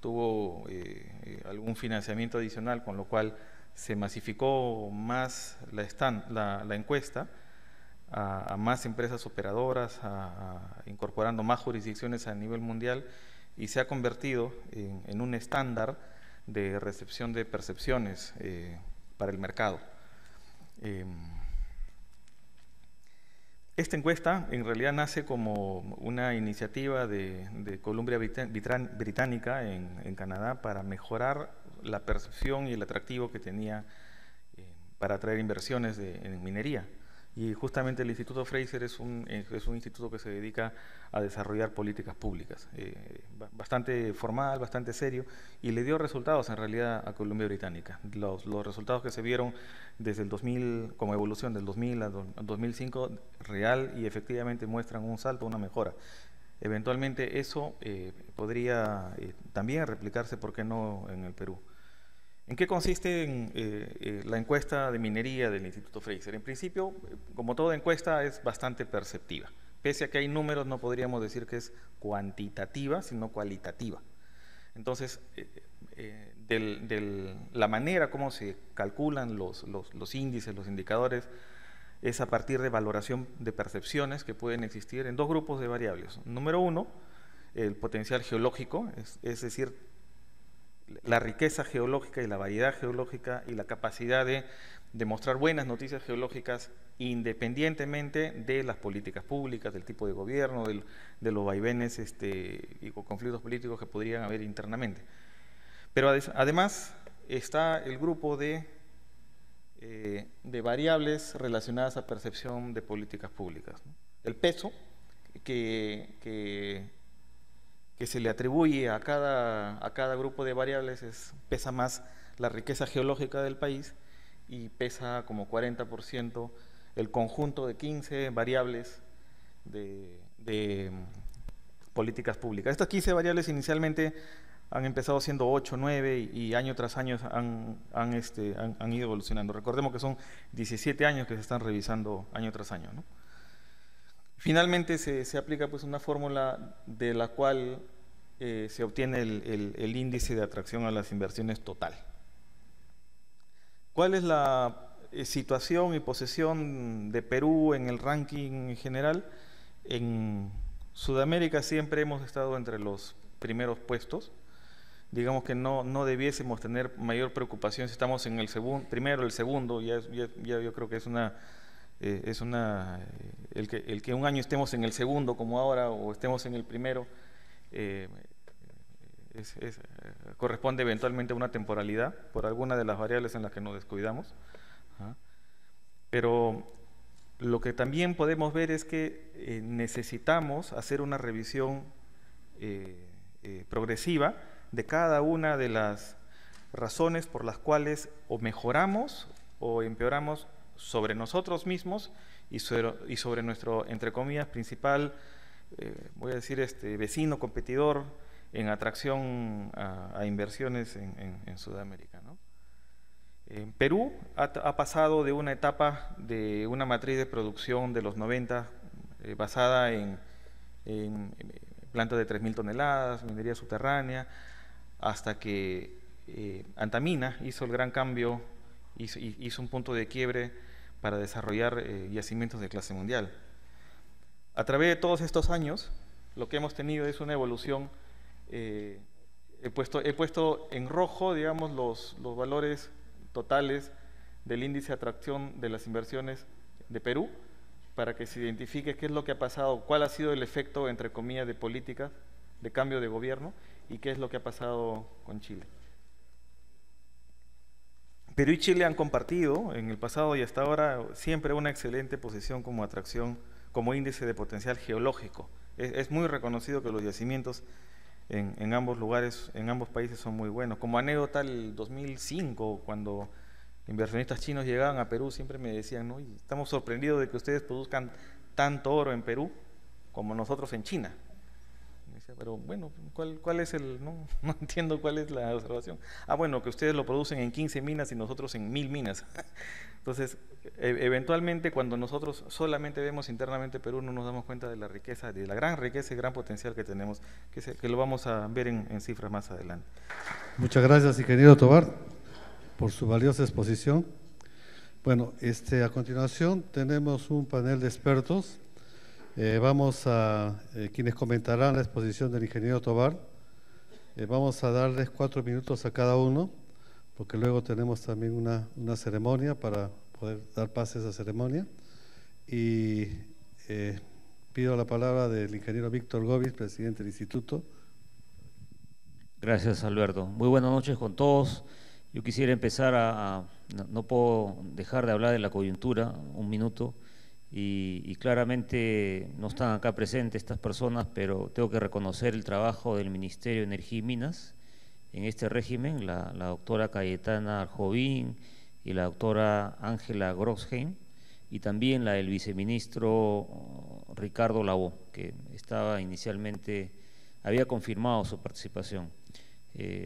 tuvo algún financiamiento adicional, con lo cual se masificó más la encuesta a más empresas operadoras, incorporando más jurisdicciones a nivel mundial, y se ha convertido en un estándar de recepción de percepciones para el mercado. Esta encuesta en realidad nace como una iniciativa de Columbia Británica en Canadá para mejorar la percepción y el atractivo que tenía para atraer inversiones en minería. Y justamente el Instituto Fraser es un instituto que se dedica a desarrollar políticas públicas, bastante formal, bastante serio, y le dio resultados en realidad a Columbia Británica. Los resultados que se vieron desde el 2000, como evolución del 2000 al 2005, real y efectivamente muestran un salto, una mejora. Eventualmente eso podría también replicarse, ¿por qué no?, en el Perú. ¿En qué consiste la encuesta de minería del Instituto Fraser? En principio, como toda encuesta, es bastante perceptiva. Pese a que hay números, no podríamos decir que es cuantitativa, sino cualitativa. Entonces, la manera como se calculan los índices, los indicadores, es a partir de valoración de percepciones que pueden existir en dos grupos de variables. Número uno, el potencial geológico, es decir, la riqueza geológica y la variedad geológica y la capacidad de demostrar buenas noticias geológicas independientemente de las políticas públicas, del tipo de gobierno, de los vaivenes y conflictos políticos que podrían haber internamente. Pero además está el grupo de variables relacionadas a percepción de políticas públicas, ¿no? El peso que se le atribuye a cada grupo de variables pesa más la riqueza geológica del país y pesa como 40% el conjunto de 15 variables de políticas públicas. Estas 15 variables inicialmente han empezado siendo 8, 9 y año tras año han ido evolucionando. Recordemos que son 17 años que se están revisando año tras año, ¿no? Finalmente se aplica pues una fórmula de la cual se obtiene el índice de atracción a las inversiones total. ¿Cuál es la situación y posición de Perú en el ranking en general? En Sudamérica siempre hemos estado entre los primeros puestos. Digamos que no debiésemos tener mayor preocupación si estamos en el primero, el segundo, ya yo creo que el que un año estemos en el segundo como ahora o estemos en el primero corresponde eventualmente a una temporalidad por alguna de las variables en las que nos descuidamos. Pero lo que también podemos ver es que necesitamos hacer una revisión progresiva de cada una de las razones por las cuales o mejoramos o empeoramos sobre nosotros mismos y sobre nuestro, entre comillas, principal, voy a decir, vecino, competidor en atracción a inversiones en Sudamérica, ¿no? Perú ha pasado de una etapa de una matriz de producción de los 90 basada en plantas de 3.000 toneladas, minería subterránea, hasta que Antamina hizo el gran cambio, hizo un punto de quiebre para desarrollar yacimientos de clase mundial. A través de todos estos años, lo que hemos tenido es una evolución. He puesto en rojo, digamos, los valores totales del índice de atracción de las inversiones de Perú, para que se identifique qué es lo que ha pasado, cuál ha sido el efecto, entre comillas, de políticas, de cambio de gobierno, y qué es lo que ha pasado con Chile. Perú y Chile han compartido en el pasado y hasta ahora siempre una excelente posición como atracción, como índice de potencial geológico. Es muy reconocido que los yacimientos en ambos lugares, en ambos países son muy buenos. Como anécdota, el 2005, cuando inversionistas chinos llegaban a Perú, siempre me decían, ¿no? Estamos sorprendidos de que ustedes produzcan tanto oro en Perú como nosotros en China. Pero bueno, ¿cuál es no entiendo cuál es la observación. Bueno, que ustedes lo producen en 15 minas y nosotros en 1000 minas. Entonces, eventualmente cuando nosotros solamente vemos internamente Perú, no nos damos cuenta de la riqueza, de la gran riqueza y gran potencial que tenemos, que lo vamos a ver en cifras más adelante. Muchas gracias, ingeniero Tovar, por su valiosa exposición. Bueno, a continuación tenemos un panel de expertos. Vamos a quienes comentarán la exposición del ingeniero Tovar. Vamos a darles 4 minutos a cada uno, porque luego tenemos también una ceremonia para poder dar pase a esa ceremonia. Y pido la palabra del ingeniero Víctor Govis, presidente del instituto. Gracias, Alberto. Muy buenas noches con todos. Yo quisiera empezar no puedo dejar de hablar de la coyuntura, un minuto, y claramente no están acá presentes estas personas, pero tengo que reconocer el trabajo del Ministerio de Energía y Minas en este régimen, la doctora Cayetana Arjovín y la doctora Ángela Grossheim, y también la del viceministro Ricardo Lavó, que estaba inicialmente, había confirmado su participación.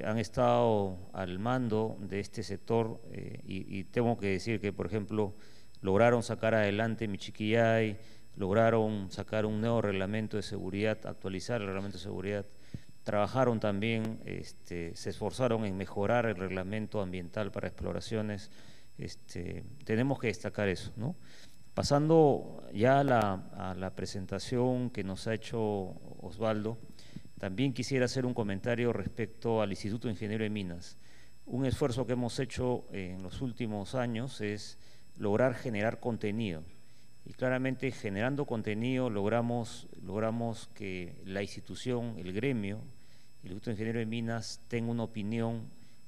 Han estado al mando de este sector y tengo que decir que, por ejemplo, lograron sacar adelante Michiquillay, lograron sacar un nuevo reglamento de seguridad, actualizar el reglamento de seguridad, trabajaron también, se esforzaron en mejorar el reglamento ambiental para exploraciones. Tenemos que destacar eso, ¿no? Pasando ya a la presentación que nos ha hecho Osvaldo, también quisiera hacer un comentario respecto al Instituto de Ingeniero de Minas. Un esfuerzo que hemos hecho en los últimos años es lograr generar contenido. Y claramente generando contenido logramos que la institución, el gremio, el Instituto de Ingeniero de Minas tenga una opinión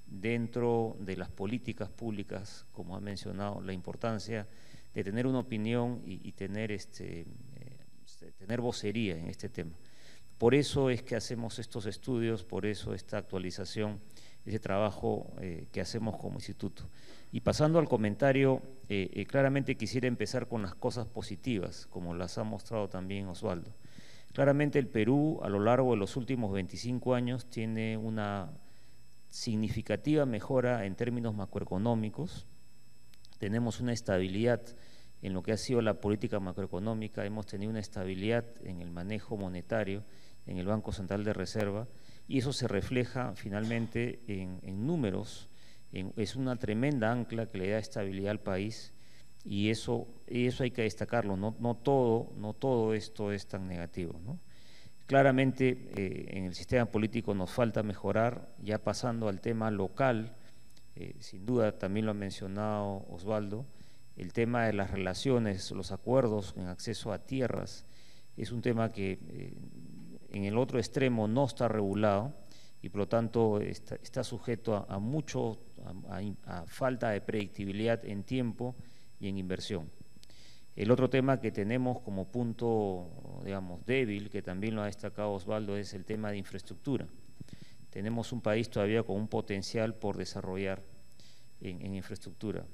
dentro de las políticas públicas, como ha mencionado, la importancia de tener una opinión y tener vocería en este tema. Por eso es que hacemos estos estudios, por eso esta actualización, ese trabajo que hacemos como instituto. Y pasando al comentario, claramente quisiera empezar con las cosas positivas, como las ha mostrado también Osvaldo. Claramente el Perú, a lo largo de los últimos 25 años, tiene una significativa mejora en términos macroeconómicos. Tenemos una estabilidad en lo que ha sido la política macroeconómica, hemos tenido una estabilidad en el manejo monetario, en el Banco Central de Reserva, y eso se refleja finalmente en números, es una tremenda ancla que le da estabilidad al país, y eso hay que destacarlo, no todo esto es tan negativo, ¿no? Claramente en el sistema político nos falta mejorar, ya pasando al tema local, sin duda también lo ha mencionado Osvaldo, el tema de las relaciones, los acuerdos en acceso a tierras, es un tema que en el otro extremo no está regulado y por lo tanto está sujeto a falta de predictibilidad en tiempo y en inversión. El otro tema que tenemos como punto, digamos, débil, que también lo ha destacado Osvaldo, es el tema de infraestructura. Tenemos un país todavía con un potencial por desarrollar en infraestructura.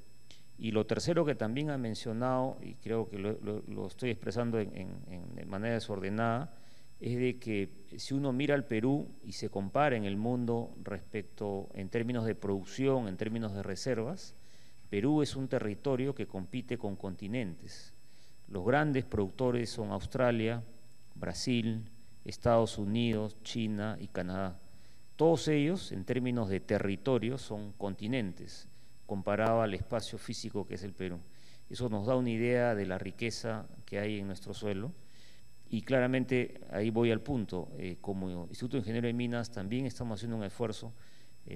Y lo tercero que también ha mencionado, y creo que lo estoy expresando de manera desordenada, es de que si uno mira al Perú y se compara en el mundo respecto en términos de producción, en términos de reservas, Perú es un territorio que compite con continentes. Los grandes productores son Australia, Brasil, Estados Unidos, China y Canadá. Todos ellos, en términos de territorio, son continentes, comparado al espacio físico que es el Perú. Eso nos da una idea de la riqueza que hay en nuestro suelo y claramente ahí voy al punto, como Instituto de Ingeniero de Minas también estamos haciendo un esfuerzo,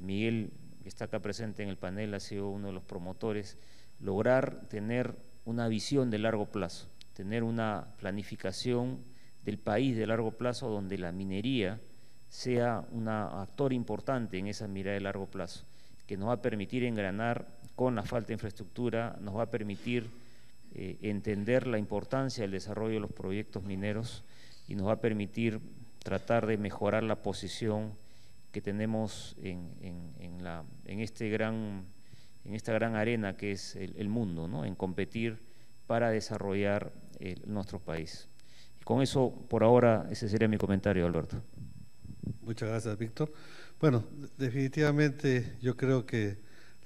Miguel que está acá presente en el panel ha sido uno de los promotores, lograr tener una visión de largo plazo, tener una planificación del país de largo plazo donde la minería sea un actor importante en esa mirada de largo plazo, que nos va a permitir engranar con la falta de infraestructura, nos va a permitir entender la importancia del desarrollo de los proyectos mineros y nos va a permitir tratar de mejorar la posición que tenemos en esta gran arena que es el mundo, ¿no? En competir para desarrollar nuestro país. Y con eso, por ahora, ese sería mi comentario, Alberto. Muchas gracias, Víctor. Bueno, definitivamente yo creo que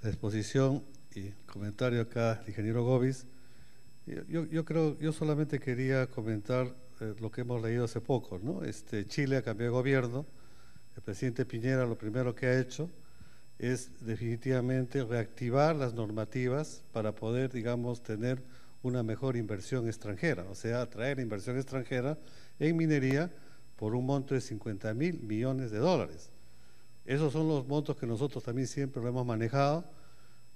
la exposición y el comentario acá del ingeniero Govis, yo solamente quería comentar lo que hemos leído hace poco, ¿no? Chile ha cambiado de gobierno, el presidente Piñera lo primero que ha hecho es definitivamente reactivar las normativas para poder, digamos, tener una mejor inversión extranjera, o sea, atraer inversión extranjera en minería por un monto de $50.000 millones. Esos son los montos que nosotros también siempre lo hemos manejado.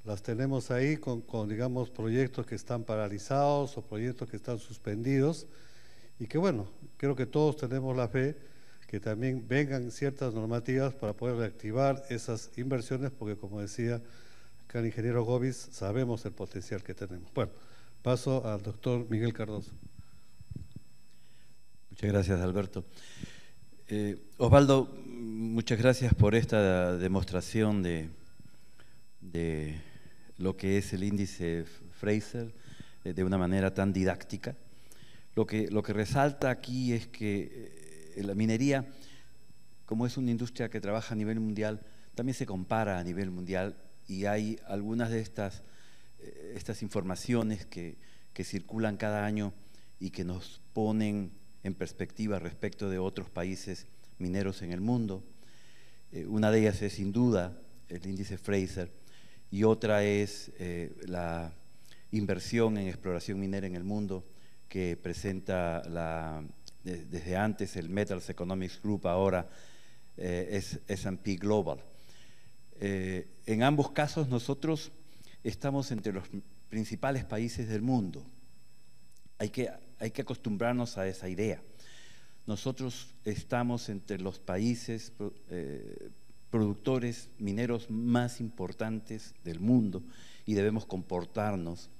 Las tenemos ahí con digamos, proyectos que están paralizados o proyectos que están suspendidos. Y que bueno, creo que todos tenemos la fe que también vengan ciertas normativas para poder reactivar esas inversiones, porque como decía acá el ingeniero Govis, sabemos el potencial que tenemos. Bueno, paso al doctor Miguel Cardoso. Muchas gracias, Alberto. Osvaldo, muchas gracias por esta demostración de lo que es el índice Fraser de una manera tan didáctica. Lo que resalta aquí es que la minería, como es una industria que trabaja a nivel mundial, también se compara a nivel mundial, y hay algunas de estas informaciones que circulan cada año y que nos ponen en perspectiva respecto de otros países mineros en el mundo. Una de ellas es sin duda el índice Fraser, y otra es la inversión en exploración minera en el mundo, que presenta desde antes el Metals Economics Group, ahora es S&P Global. En ambos casos nosotros estamos entre los principales países del mundo. Hay que acostumbrarnos a esa idea. Nosotros estamos entre los países productores mineros más importantes del mundo, y debemos comportarnos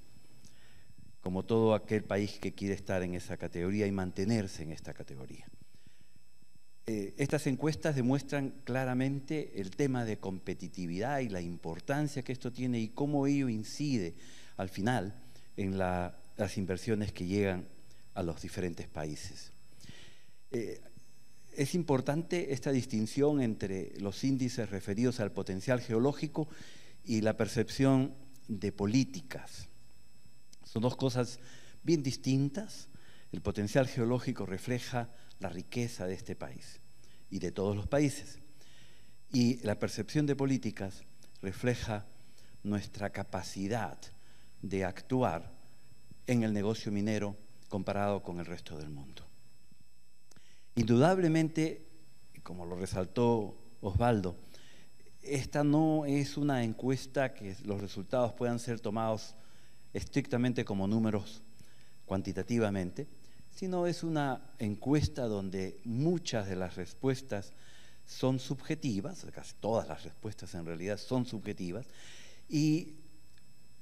como todo aquel país que quiere estar en esa categoría y mantenerse en esta categoría. Estas encuestas demuestran claramente el tema de competitividad y la importancia que esto tiene y cómo ello incide al final en las inversiones que llegan a los diferentes países. Es importante esta distinción entre los índices referidos al potencial geológico y la percepción de políticas. Son dos cosas bien distintas. El potencial geológico refleja la riqueza de este país y de todos los países. Y la percepción de políticas refleja nuestra capacidad de actuar en el negocio minero comparado con el resto del mundo. Indudablemente, como lo resaltó Osvaldo, esta no es una encuesta que los resultados puedan ser tomados estrictamente como números cuantitativamente, sino es una encuesta donde muchas de las respuestas son subjetivas, casi todas las respuestas en realidad son subjetivas, y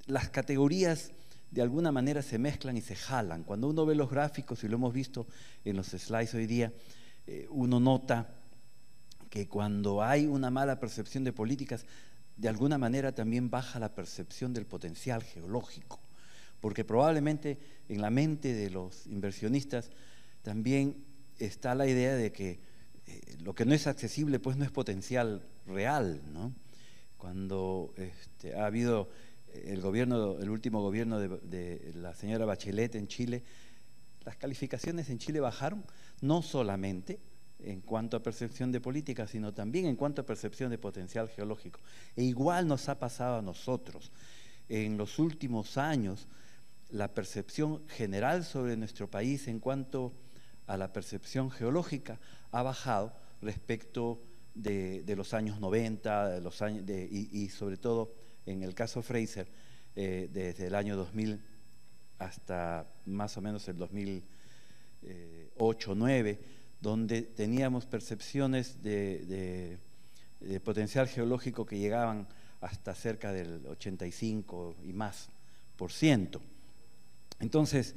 las categorías de alguna manera se mezclan y se jalan. Cuando uno ve los gráficos, y lo hemos visto en los slides hoy día, uno nota que cuando hay una mala percepción de políticas, de alguna manera también baja la percepción del potencial geológico, porque probablemente en la mente de los inversionistas también está la idea de que lo que no es accesible pues no es potencial real, ¿no? Cuando ha habido el último gobierno de la señora Bachelet en Chile, las calificaciones en Chile bajaron, no solamente en cuanto a percepción de política, sino también en cuanto a percepción de potencial geológico. E igual nos ha pasado a nosotros. En los últimos años, la percepción general sobre nuestro país en cuanto a la percepción geológica ha bajado respecto de los años 90, y sobre todo en el caso Fraser, desde el año 2000 hasta más o menos el 2008-2009, donde teníamos percepciones de potencial geológico que llegaban hasta cerca del 85 y más %. Entonces,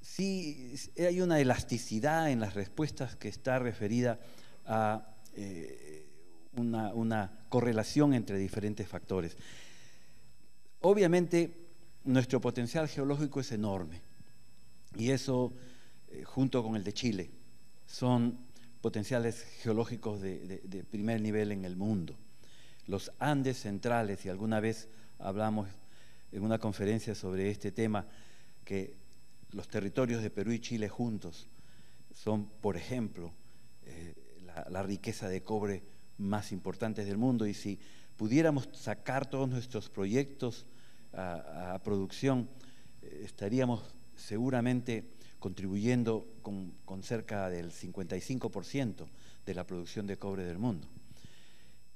sí hay una elasticidad en las respuestas que está referida a una correlación entre diferentes factores. Obviamente, nuestro potencial geológico es enorme, y eso, junto con el de Chile, son potenciales geológicos de primer nivel en el mundo. Los Andes centrales, y alguna vez hablamos en una conferencia sobre este tema, que los territorios de Perú y Chile juntos son, por ejemplo, la riqueza de cobre más importantes del mundo, y si pudiéramos sacar todos nuestros proyectos a producción, estaríamos seguramente contribuyendo con cerca del 55% de la producción de cobre del mundo.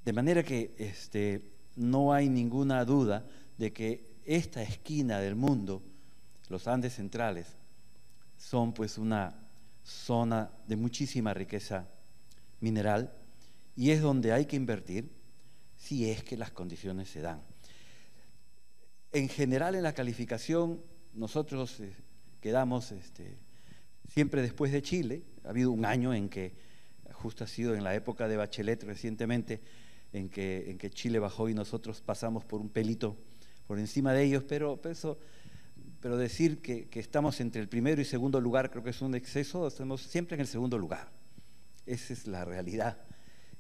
De manera que no hay ninguna duda de que esta esquina del mundo, los Andes centrales, son pues una zona de muchísima riqueza mineral y es donde hay que invertir si es que las condiciones se dan. En general, en la calificación, nosotros quedamos siempre después de Chile. Ha habido un año en que, justo ha sido en la época de Bachelet recientemente, en que Chile bajó y nosotros pasamos por un pelito por encima de ellos, pero decir que estamos entre el primero y segundo lugar creo que es un exceso. Estamos siempre en el segundo lugar. Esa es la realidad.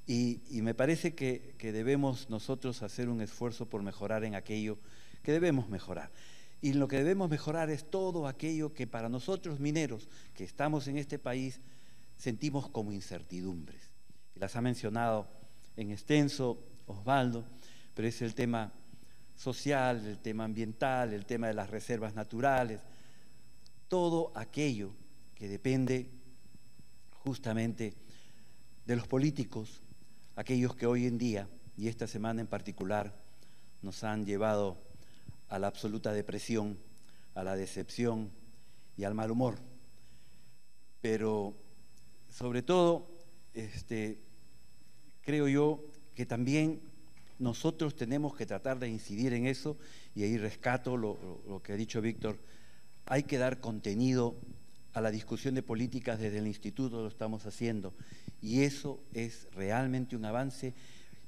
Y me parece que debemos nosotros hacer un esfuerzo por mejorar en aquello que debemos mejorar. Y lo que debemos mejorar es todo aquello que para nosotros mineros que estamos en este país sentimos como incertidumbres. Y las ha mencionado en extenso Osvaldo, pero es el tema social, el tema ambiental, el tema de las reservas naturales, todo aquello que depende justamente de los políticos, aquellos que hoy en día, y esta semana en particular, nos han llevado a la absoluta depresión, a la decepción y al mal humor. Pero sobre todo, creo yo que también nosotros tenemos que tratar de incidir en eso, y ahí rescato lo que ha dicho Víctor. Hay que dar contenido a la discusión de políticas desde el instituto, lo estamos haciendo, y eso es realmente un avance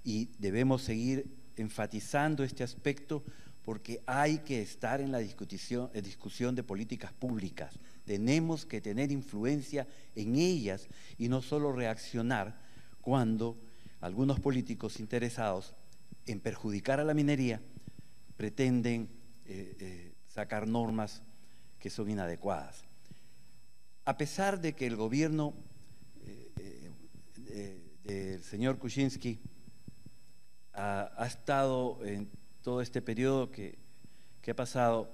y debemos seguir enfatizando este aspecto porque hay que estar en la discusión de políticas públicas. Tenemos que tener influencia en ellas y no solo reaccionar cuando algunos políticos interesados en perjudicar a la minería pretenden sacar normas que son inadecuadas. A pesar de que el gobierno del señor Kuczynski ha estado en todo este periodo que ha pasado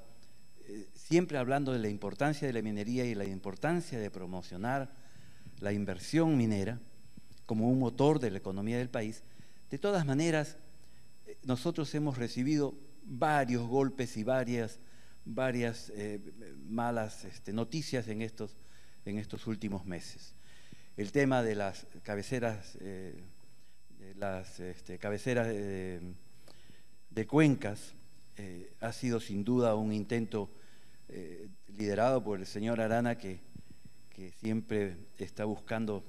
siempre hablando de la importancia de la minería y la importancia de promocionar la inversión minera como un motor de la economía del país, de todas maneras nosotros hemos recibido varios golpes y varias malas noticias en estos últimos meses. El tema de las cabeceras, de cuencas ha sido sin duda un intento liderado por el señor Arana que siempre está buscando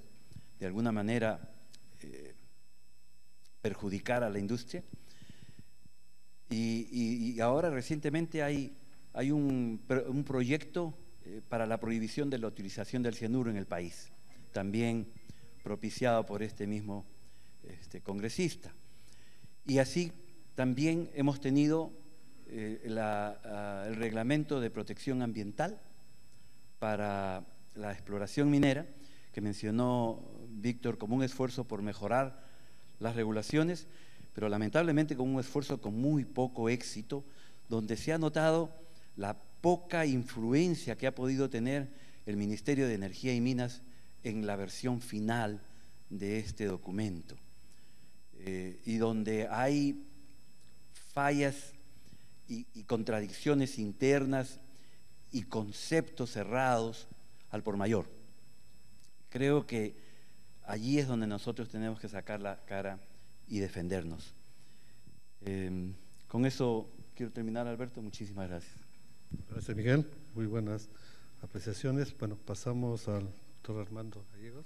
de alguna manera perjudicar a la industria. Y ahora recientemente hay un proyecto para la prohibición de la utilización del cianuro en el país, también propiciado por este mismo congresista. Y así también hemos tenido el reglamento de protección ambiental para la exploración minera, que mencionó Víctor como un esfuerzo por mejorar las regulaciones, pero lamentablemente con un esfuerzo con muy poco éxito, donde se ha notado la poca influencia que ha podido tener el Ministerio de Energía y Minas en la versión final de este documento, y donde hay fallas y contradicciones internas y conceptos cerrados al por mayor. Creo que allí es donde nosotros tenemos que sacar la cara y defendernos. Con eso quiero terminar, Alberto. Muchísimas gracias. Gracias, Miguel. Muy buenas apreciaciones. Bueno, pasamos al doctor Armando Gallegos.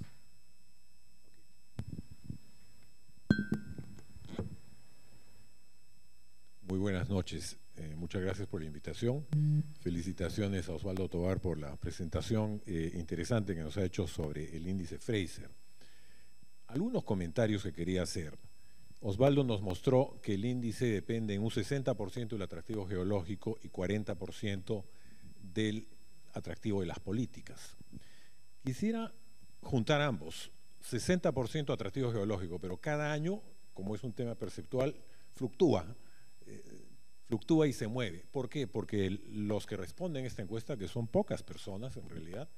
Muy buenas noches. Muchas gracias por la invitación. Felicitaciones a Osvaldo Tovar por la presentación interesante que nos ha hecho sobre el índice Fraser. Algunos comentarios que quería hacer. Osvaldo nos mostró que el índice depende en un 60% del atractivo geológico y 40% del atractivo de las políticas. Quisiera juntar ambos, 60% atractivo geológico, pero cada año, como es un tema perceptual, fluctúa y se mueve. ¿Por qué? Porque los que responden a esta encuesta, que son pocas personas en realidad,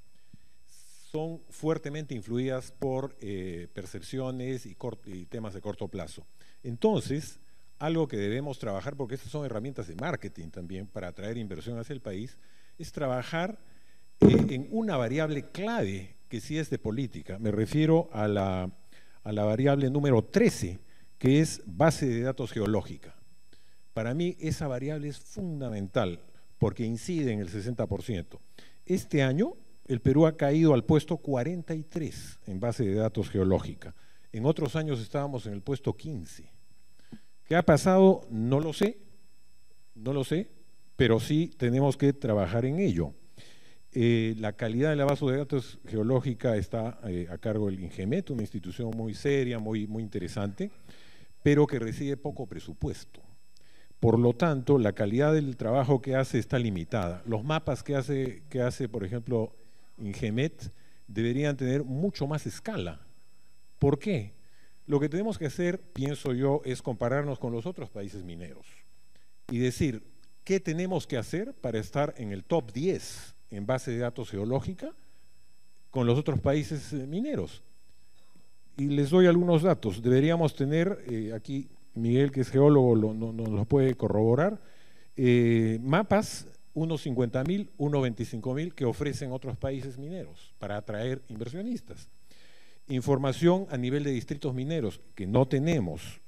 son fuertemente influidas por percepciones y temas de corto plazo. Entonces, algo que debemos trabajar, porque estas son herramientas de marketing también para atraer inversión hacia el país, es trabajar en una variable clave que sí es de política. Me refiero a la variable número 13, que es base de datos geológica. Para mí esa variable es fundamental porque incide en el 60%. Este año el Perú ha caído al puesto 43 en base de datos geológica. En otros años estábamos en el puesto 15. ¿Qué ha pasado? No lo sé, pero sí tenemos que trabajar en ello. La calidad de la base de datos geológica está a cargo del INGEMET, una institución muy seria, muy interesante, pero que recibe poco presupuesto. Por lo tanto, la calidad del trabajo que hace está limitada. Los mapas que hace, por ejemplo, INGEMET deberían tener mucho más escala. ¿Por qué? Lo que tenemos que hacer, pienso yo, es compararnos con los otros países mineros y decir, ¿qué tenemos que hacer para estar en el top 10 en base de datos geológica con los otros países mineros? Y les doy algunos datos. Deberíamos tener, aquí Miguel, que es geólogo, nos lo puede corroborar, mapas, unos 50.000, unos 25.000 que ofrecen otros países mineros para atraer inversionistas. Información a nivel de distritos mineros, que no tenemos.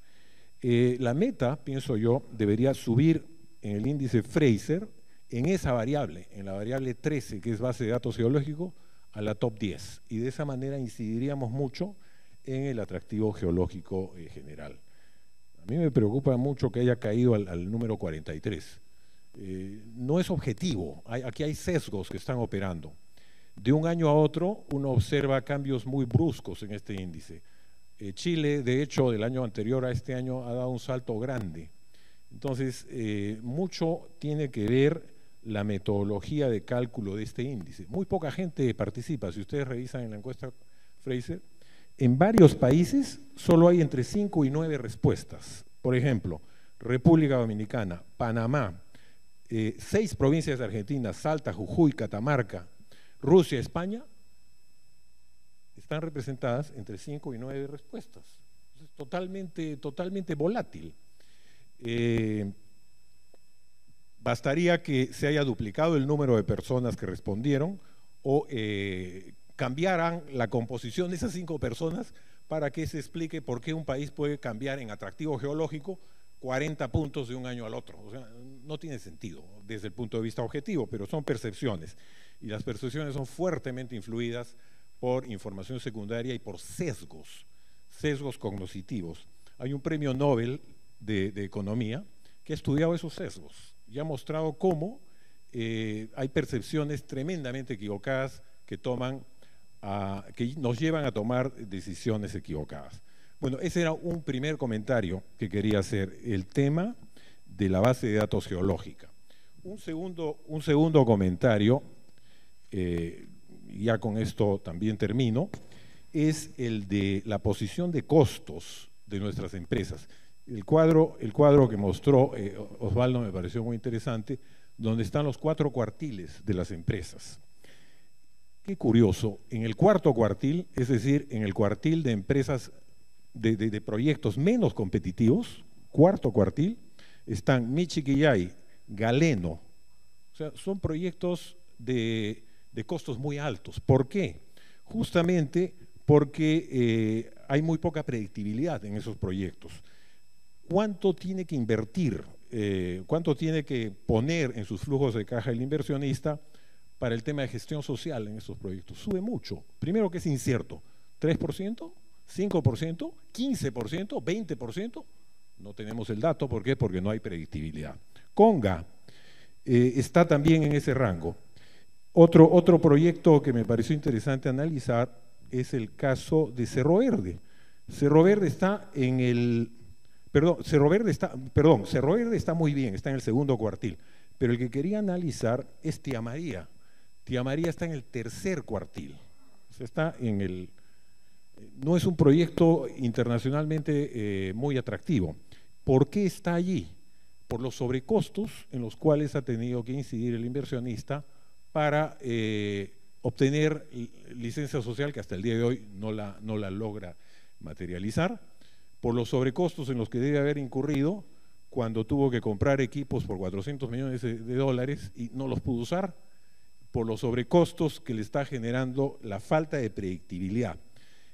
La meta, pienso yo, debería subir en el índice Fraser, en esa variable, en la variable 13, que es base de datos geológicos, a la top 10. Y de esa manera incidiríamos mucho en el atractivo geológico general. A mí me preocupa mucho que haya caído al número 43. No es objetivo, aquí hay sesgos que están operando. De un año a otro uno observa cambios muy bruscos en este índice. Chile, de hecho, del año anterior a este año ha dado un salto grande. Entonces, mucho tiene que ver la metodología de cálculo de este índice. Muy poca gente participa. Si ustedes revisan en la encuesta Fraser, en varios países solo hay entre 5 y 9 respuestas. Por ejemplo, República Dominicana, Panamá, 6 provincias de Argentina, Salta, Jujuy, Catamarca, Rusia, España, están representadas entre 5 y 9 respuestas. Es totalmente volátil. Bastaría que se haya duplicado el número de personas que respondieron o cambiaran la composición de esas 5 personas para que se explique por qué un país puede cambiar en atractivo geológico 40 puntos de un año al otro. O sea, no tiene sentido desde el punto de vista objetivo, pero son percepciones. Y las percepciones son fuertemente influidas por información secundaria y por sesgos cognitivos. Hay un premio Nobel de Economía que ha estudiado esos sesgos y ha mostrado cómo hay percepciones tremendamente equivocadas que nos llevan a tomar decisiones equivocadas. Bueno, ese era un primer comentario que quería hacer, el tema de la base de datos geológica. Un segundo comentario, ya con esto también termino, es el de la posición de costos de nuestras empresas. El cuadro que mostró Osvaldo me pareció muy interesante, donde están los 4 cuartiles de las empresas. Qué curioso, en el cuarto cuartil, es decir, en el cuartil de empresas de proyectos menos competitivos, cuarto cuartil, están Michiquillay, Galeno. O sea, son proyectos de costos muy altos. ¿Por qué? Justamente porque hay muy poca predictibilidad en esos proyectos. ¿Cuánto tiene que invertir? ¿Cuánto tiene que poner en sus flujos de caja el inversionista para el tema de gestión social en esos proyectos? Sube mucho. Primero que es incierto, 3%, 5%, 15%, 20%, no tenemos el dato. ¿Por qué? Porque no hay predictibilidad. Conga está también en ese rango. Otro proyecto que me pareció interesante analizar es el caso de Cerro Verde. Cerro Verde está en el... Cerro Verde está muy bien, está en el segundo cuartil, pero el que quería analizar es Tía María. Tía María está en el tercer cuartil, o sea, está en el... No es un proyecto internacionalmente muy atractivo. ¿Por qué está allí? Por los sobrecostos en los cuales ha tenido que incidir el inversionista para obtener licencia social, que hasta el día de hoy no la logra materializar, por los sobrecostos en los que debe haber incurrido cuando tuvo que comprar equipos por 400 millones de dólares y no los pudo usar, por los sobrecostos que le está generando la falta de predictibilidad.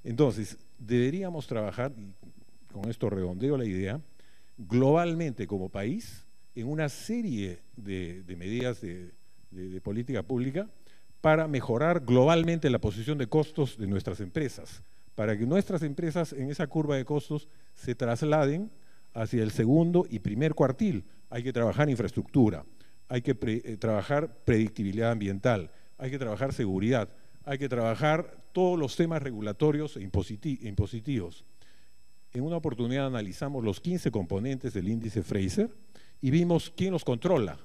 Entonces, deberíamos trabajar, y con esto redondeo la idea, globalmente como país, en una serie de medidas de política pública para mejorar globalmente la posición de costos de nuestras empresas, para que nuestras empresas en esa curva de costos se trasladen hacia el segundo y primer cuartil. Hay que trabajar infraestructura, hay que trabajar predictibilidad ambiental, hay que trabajar seguridad, hay que trabajar todos los temas regulatorios e impositivos. En una oportunidad analizamos los 15 componentes del índice Fraser y vimos quién los controla.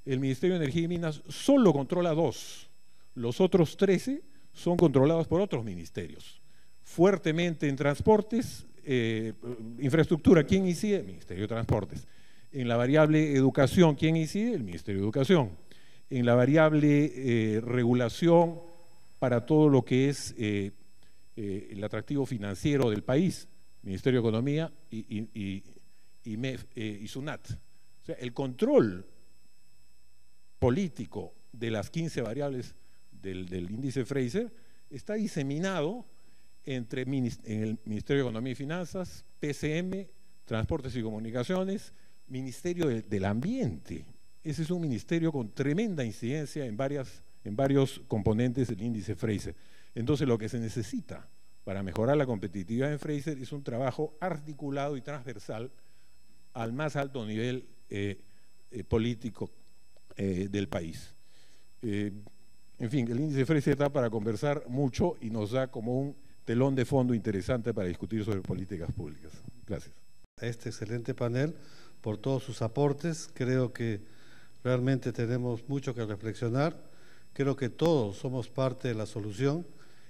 El Ministerio de Energía y Minas solo controla 2, los otros 13 son controlados por otros ministerios. Fuertemente en transportes, infraestructura, ¿quién incide? El Ministerio de Transportes. En la variable educación, ¿quién incide? El Ministerio de Educación. En la variable regulación para todo lo que es el atractivo financiero del país, Ministerio de Economía y SUNAT. O sea, el control político de las 15 variables del índice Fraser está diseminado en el Ministerio de Economía y Finanzas, PCM, Transportes y Comunicaciones, Ministerio del Ambiente. Ese es un ministerio con tremenda incidencia en varios componentes del índice Fraser. Entonces, lo que se necesita para mejorar la competitividad en Fraser es un trabajo articulado y transversal al más alto nivel político del país. En fin, el índice Fraser está para conversar mucho y nos da como un telón de fondo interesante para discutir sobre políticas públicas. Gracias. A este excelente panel por todos sus aportes. Creo que realmente tenemos mucho que reflexionar. Creo que todos somos parte de la solución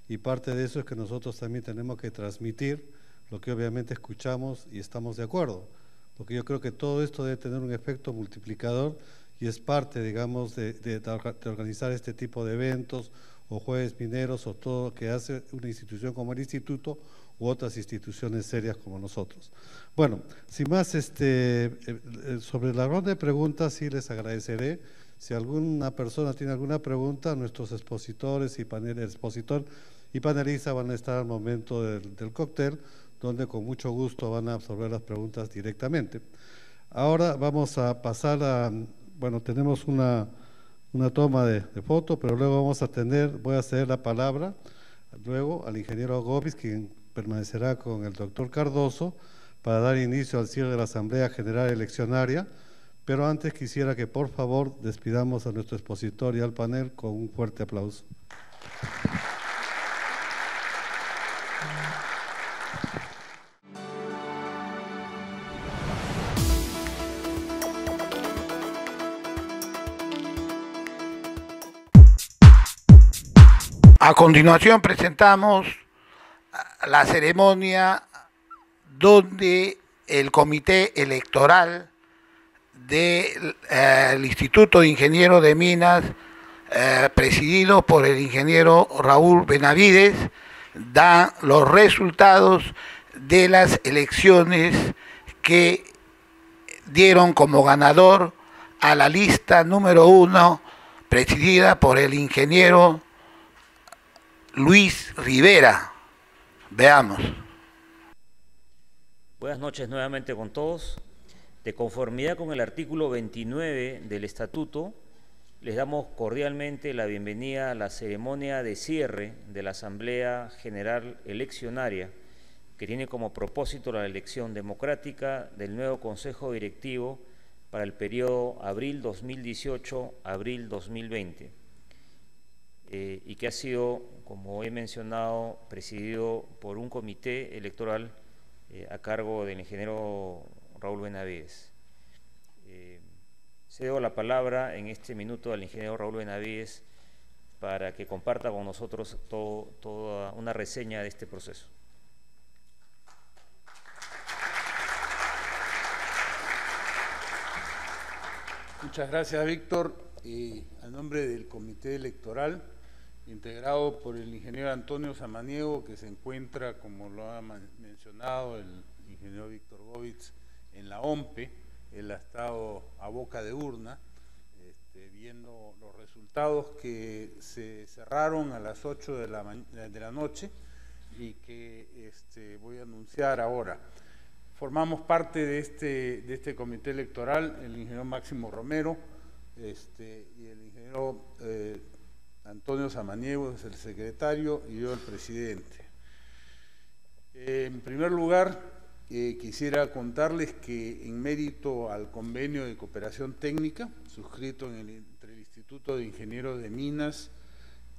y parte de eso es que nosotros también tenemos que transmitir lo que obviamente escuchamos y estamos de acuerdo. Porque yo creo que todo esto debe tener un efecto multiplicador y es parte, digamos, de organizar este tipo de eventos o jueves mineros o todo lo que hace una institución como el Instituto u otras instituciones serias como nosotros. Bueno, sin más, sobre la ronda de preguntas sí les agradeceré. Si alguna persona tiene alguna pregunta, nuestros expositores y panelistas van a estar al momento del cóctel, donde con mucho gusto van a absorber las preguntas directamente. Ahora vamos a pasar a, bueno, tenemos una toma de foto, pero luego voy a ceder la palabra luego al ingeniero Gomis, quien permanecerá con el doctor Cardoso para dar inicio al cierre de la Asamblea General Eleccionaria, pero antes quisiera que por favor despidamos a nuestro expositor y al panel con un fuerte aplauso. A continuación presentamos la ceremonia donde el Comité Electoral del Instituto de Ingenieros de Minas, presidido por el ingeniero Raúl Benavides, da los resultados de las elecciones que dieron como ganador a la lista número 1, presidida por el ingeniero Luis Rivera. Veamos. Buenas noches nuevamente con todos. De conformidad con el artículo 29 del Estatuto, les damos cordialmente la bienvenida a la ceremonia de cierre de la Asamblea General Eleccionaria, que tiene como propósito la elección democrática del nuevo Consejo Directivo para el periodo abril 2018-abril 2020. Y que ha sido, como he mencionado, presidido por un comité electoral a cargo del ingeniero Raúl Benavides. Cedo la palabra en este minuto al ingeniero Raúl Benavides para que comparta con nosotros toda una reseña de este proceso. Muchas gracias, Víctor. A nombre del Comité Electoral, integrado por el ingeniero Antonio Samaniego, que se encuentra, como lo ha mencionado el ingeniero Víctor Govitz en la OMPE. Él ha estado a boca de urna viendo los resultados que se cerraron a las 8 de la noche y que voy a anunciar ahora. Formamos parte de este comité electoral el ingeniero Máximo Romero y el ingeniero Antonio Samaniego es el secretario y yo el presidente. En primer lugar, quisiera contarles que en mérito al convenio de cooperación técnica suscrito entre el Instituto de Ingenieros de Minas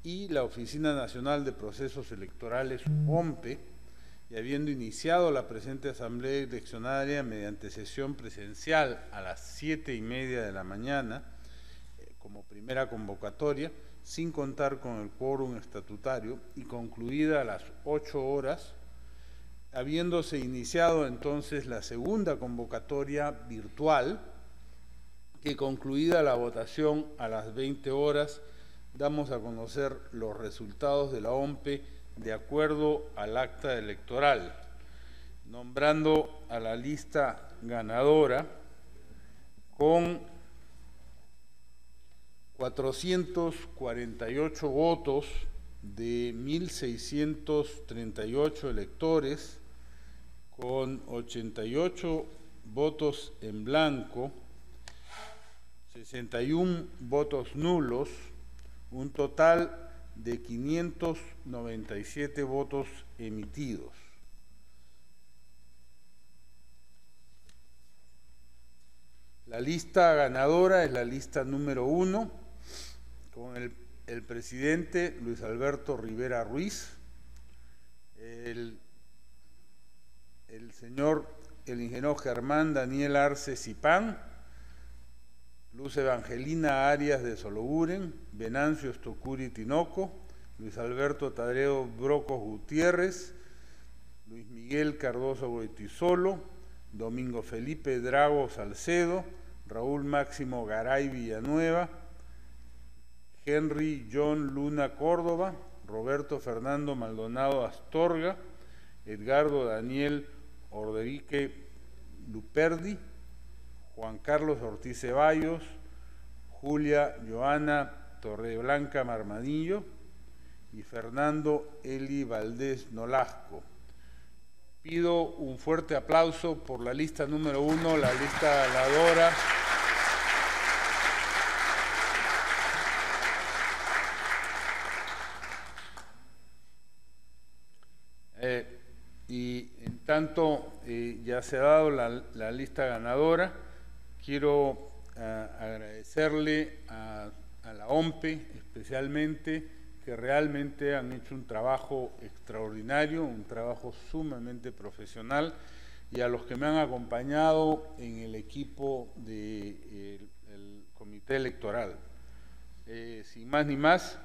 y la Oficina Nacional de Procesos Electorales, OMPE, y habiendo iniciado la presente asamblea eleccionaria mediante sesión presencial a las 7:30 de la mañana, como primera convocatoria, sin contar con el quórum estatutario y concluida a las 8 horas, habiéndose iniciado entonces la segunda convocatoria virtual, que concluida la votación a las 20 horas, damos a conocer los resultados de la OMPE de acuerdo al acta electoral, nombrando a la lista ganadora con 448 votos de 1.638 electores, con 88 votos en blanco, 61 votos nulos, un total de 597 votos emitidos. La lista ganadora es la lista número 1, con el presidente Luis Alberto Rivera Ruiz, el ingeniero Germán Daniel Arce Zipán, Luz Evangelina Arias de Sologuren, Venancio Stocuri Tinoco, Luis Alberto Tadeo Brocos Gutiérrez, Luis Miguel Cardoso Goytisolo, Domingo Felipe Drago Salcedo, Raúl Máximo Garay Villanueva, Henry John Luna Córdoba, Roberto Fernando Maldonado Astorga, Edgardo Daniel Orderique Luperdi, Juan Carlos Ortiz Ceballos, Julia Joana Torreblanca Marmadillo y Fernando Eli Valdés Nolasco. Pido un fuerte aplauso por la lista número 1, la lista ganadora. Y en tanto ya se ha dado la lista ganadora, quiero agradecerle a la OMPE especialmente, que realmente han hecho un trabajo extraordinario, un trabajo sumamente profesional, y a los que me han acompañado en el equipo del comité electoral. Sin más ni más,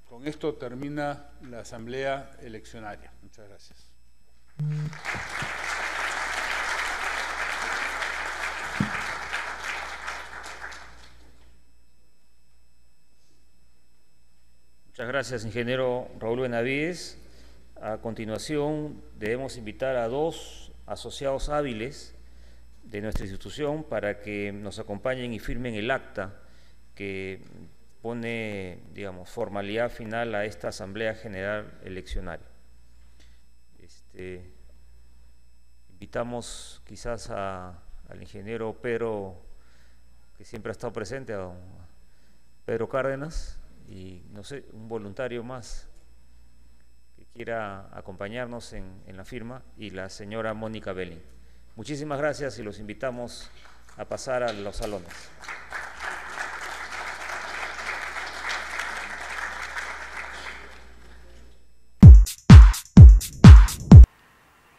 con esto termina la asamblea eleccionaria. Muchas gracias. Muchas gracias, ingeniero Raúl Benavides. A continuación, debemos invitar a 2 asociados hábiles de nuestra institución para que nos acompañen y firmen el acta que pone, digamos, formalidad final a esta Asamblea General Eleccionaria. Invitamos quizás al ingeniero Pedro, que siempre ha estado presente, a don Pedro Cárdenas, y no sé, un voluntario más que quiera acompañarnos en la firma, y la señora Mónica Belling. Muchísimas gracias y los invitamos a pasar a los salones.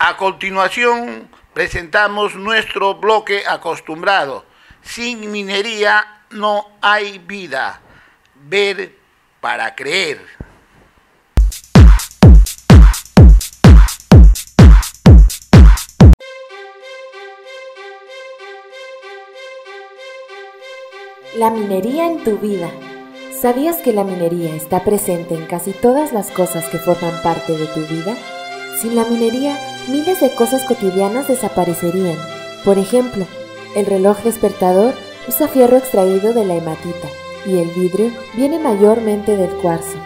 A continuación presentamos nuestro bloque acostumbrado. Sin minería no hay vida. Ver para creer. La minería en tu vida. ¿Sabías que la minería está presente en casi todas las cosas que forman parte de tu vida? Sin la minería, miles de cosas cotidianas desaparecerían. Por ejemplo, el reloj despertador usa fierro extraído de la hematita y el vidrio viene mayormente del cuarzo.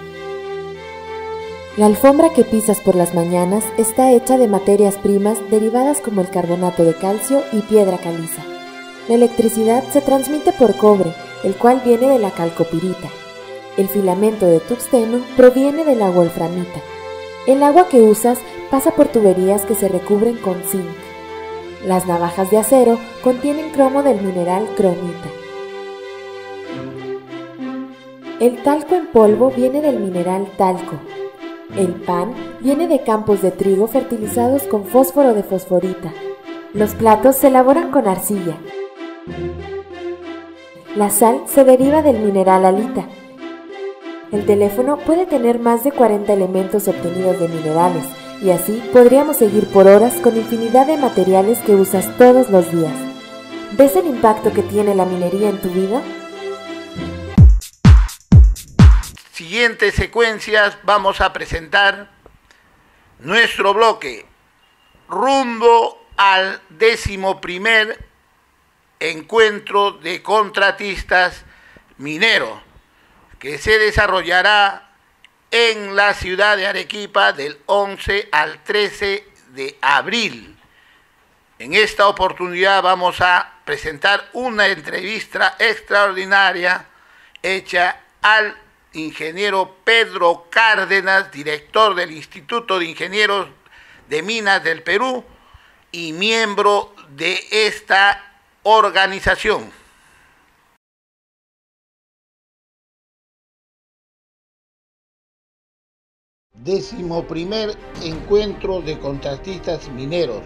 La alfombra que pisas por las mañanas está hecha de materias primas derivadas como el carbonato de calcio y piedra caliza. La electricidad se transmite por cobre, el cual viene de la calcopirita. El filamento de tungsteno proviene de la wolframita. El agua que usas pasa por tuberías que se recubren con zinc. Las navajas de acero contienen cromo del mineral cromita. El talco en polvo viene del mineral talco. El pan viene de campos de trigo fertilizados con fósforo de fosforita. Los platos se elaboran con arcilla. La sal se deriva del mineral halita. El teléfono puede tener más de 40 elementos obtenidos de minerales, y así podríamos seguir por horas con infinidad de materiales que usas todos los días. ¿Ves el impacto que tiene la minería en tu vida? Siguientes secuencias vamos a presentar nuestro bloque rumbo al 11º encuentro de contratistas mineros que se desarrollará en la ciudad de Arequipa del 11 al 13 de abril. En esta oportunidad vamos a presentar una entrevista extraordinaria hecha al ingeniero Pedro Cárdenas, director del Instituto de Ingenieros de Minas del Perú y miembro de esta organización. Decimoprimer encuentro de contratistas mineros,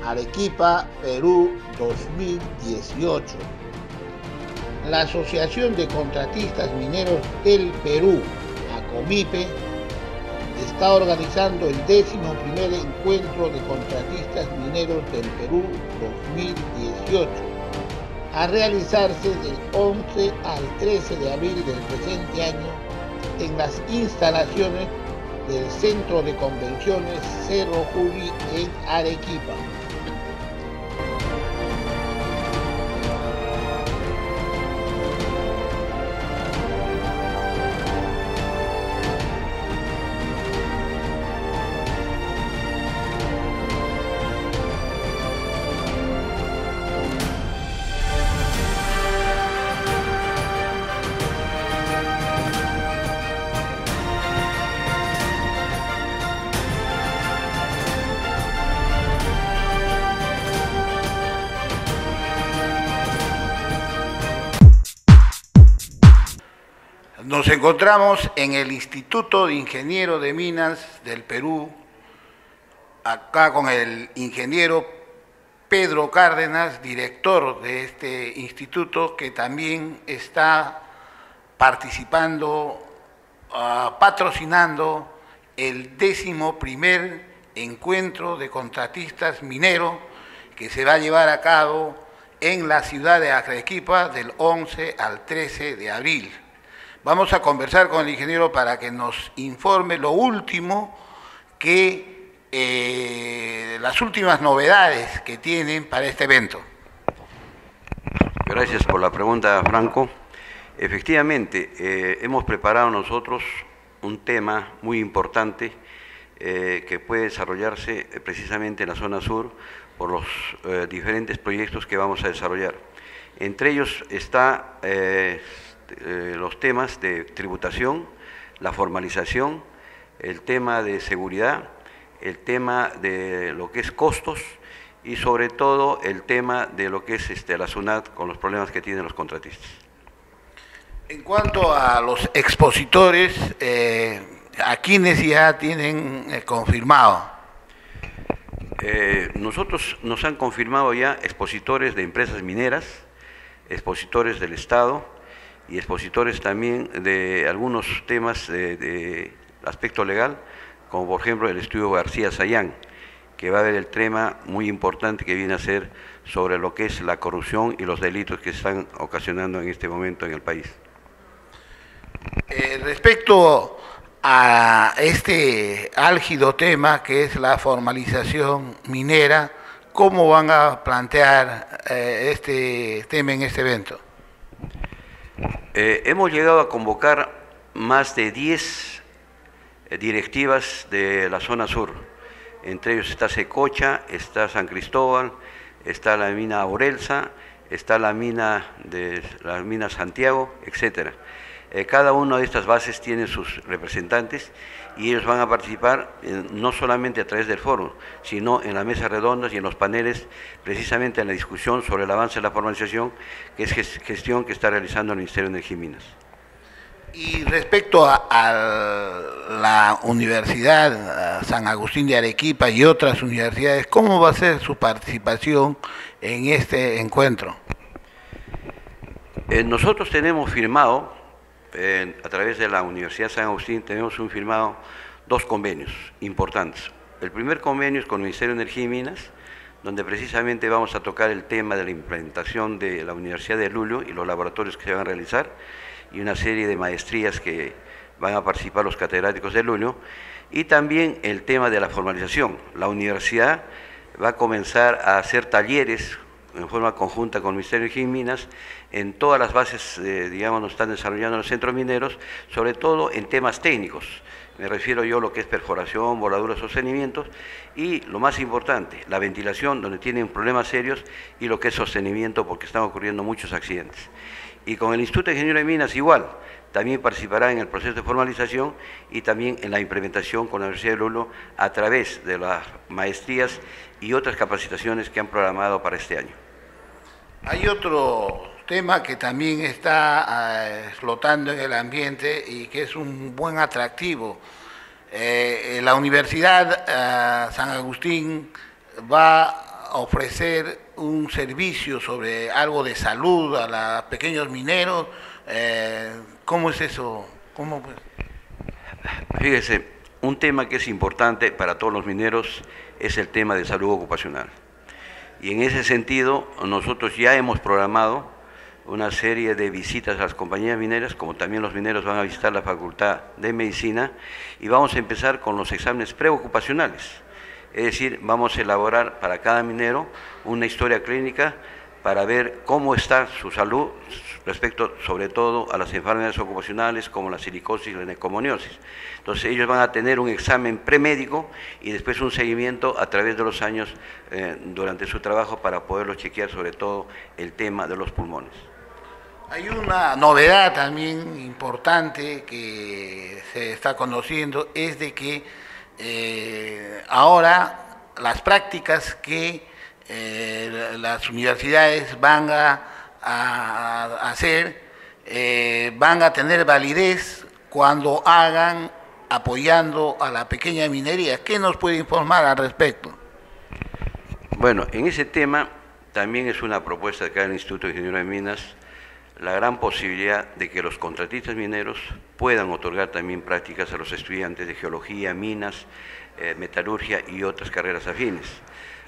Arequipa, Perú 2018. La Asociación de Contratistas Mineros del Perú, ACOMIPE, está organizando el 11º encuentro de contratistas mineros del Perú 2018, a realizarse del 11 al 13 de abril del presente año en las instalaciones del Centro de Convenciones Cerro Juli en Arequipa. Nos encontramos en el Instituto de Ingenieros de Minas del Perú, acá con el ingeniero Pedro Cárdenas, director de este instituto, que también está participando, patrocinando el 11º encuentro de contratistas mineros que se va a llevar a cabo en la ciudad de Arequipa del 11 al 13 de abril. Vamos a conversar con el ingeniero para que nos informe lo último las últimas novedades que tienen para este evento. Gracias por la pregunta, Franco. Efectivamente, hemos preparado nosotros un tema muy importante que puede desarrollarse precisamente en la zona sur por los diferentes proyectos que vamos a desarrollar. Entre ellos está los temas de tributación, la formalización, el tema de seguridad, el tema de lo que es costos y sobre todo el tema de lo que es la SUNAT con los problemas que tienen los contratistas. En cuanto a los expositores, ¿a quiénes ya tienen confirmado? Nosotros nos han confirmado ya expositores de empresas mineras, expositores del Estado y expositores también de algunos temas de aspecto legal, como por ejemplo el estudio García Sayán, que va a ver el tema muy importante que viene a ser sobre lo que es la corrupción y los delitos que están ocasionando en este momento en el país. Respecto a este álgido tema que es la formalización minera, ¿cómo van a plantear este tema en este evento? Hemos llegado a convocar más de 10 directivas de la zona sur. Entre ellos está Secocha, está San Cristóbal, está la mina Aurelsa, está la mina Santiago, etcétera. Cada una de estas bases tiene sus representantes y ellos van a participar no solamente a través del foro, sino en las mesas redondas y en los paneles, precisamente en la discusión sobre el avance de la formalización, que es gestión que está realizando el Ministerio de Energía y Minas. Y respecto a la Universidad San Agustín de Arequipa y otras universidades, ¿cómo va a ser su participación en este encuentro? Nosotros tenemos firmado, a través de la Universidad San Agustín, tenemos firmado 2 convenios importantes. El primer convenio es con el Ministerio de Energía y Minas, donde precisamente vamos a tocar el tema de la implementación de la Universidad de Lulo y los laboratorios que se van a realizar, y una serie de maestrías que van a participar los catedráticos de Lulo, y también el tema de la formalización. La universidad va a comenzar a hacer talleres en forma conjunta con el Ministerio de Energía y Minas en todas las bases, digamos, nos están desarrollando los centros mineros, sobre todo en temas técnicos. Me refiero yo a lo que es perforación, voladura, sostenimientos, y lo más importante, la ventilación, donde tienen problemas serios, y lo que es sostenimiento, porque están ocurriendo muchos accidentes. Y con el Instituto de Ingeniería de Minas igual, también participará en el proceso de formalización y también en la implementación con la Universidad de Lulo a través de las maestrías y otras capacitaciones que han programado para este año. Hay otro tema que también está explotando en el ambiente y que es un buen atractivo. La Universidad San Agustín va a ofrecer un servicio sobre algo de salud a los pequeños mineros. ¿Cómo es eso? ¿Cómo, pues? Fíjese, un tema que es importante para todos los mineros es el tema de salud ocupacional. Y en ese sentido, nosotros ya hemos programado una serie de visitas a las compañías mineras, como también los mineros van a visitar la Facultad de Medicina, y vamos a empezar con los exámenes preocupacionales. Es decir, vamos a elaborar para cada minero una historia clínica para ver cómo está su salud respecto sobre todo a las enfermedades ocupacionales como la silicosis y la neumoniosis. Entonces ellos van a tener un examen premédico y después un seguimiento a través de los años durante su trabajo para poderlos chequear sobre todo el tema de los pulmones. Hay una novedad también importante que se está conociendo, es de que ahora las prácticas que las universidades van a hacer van a tener validez cuando hagan apoyando a la pequeña minería. ¿Qué nos puede informar al respecto? Bueno, en ese tema también es una propuesta de acá del Instituto de Ingeniería de Minas, la gran posibilidad de que los contratistas mineros puedan otorgar también prácticas a los estudiantes de geología, minas, metalurgia y otras carreras afines.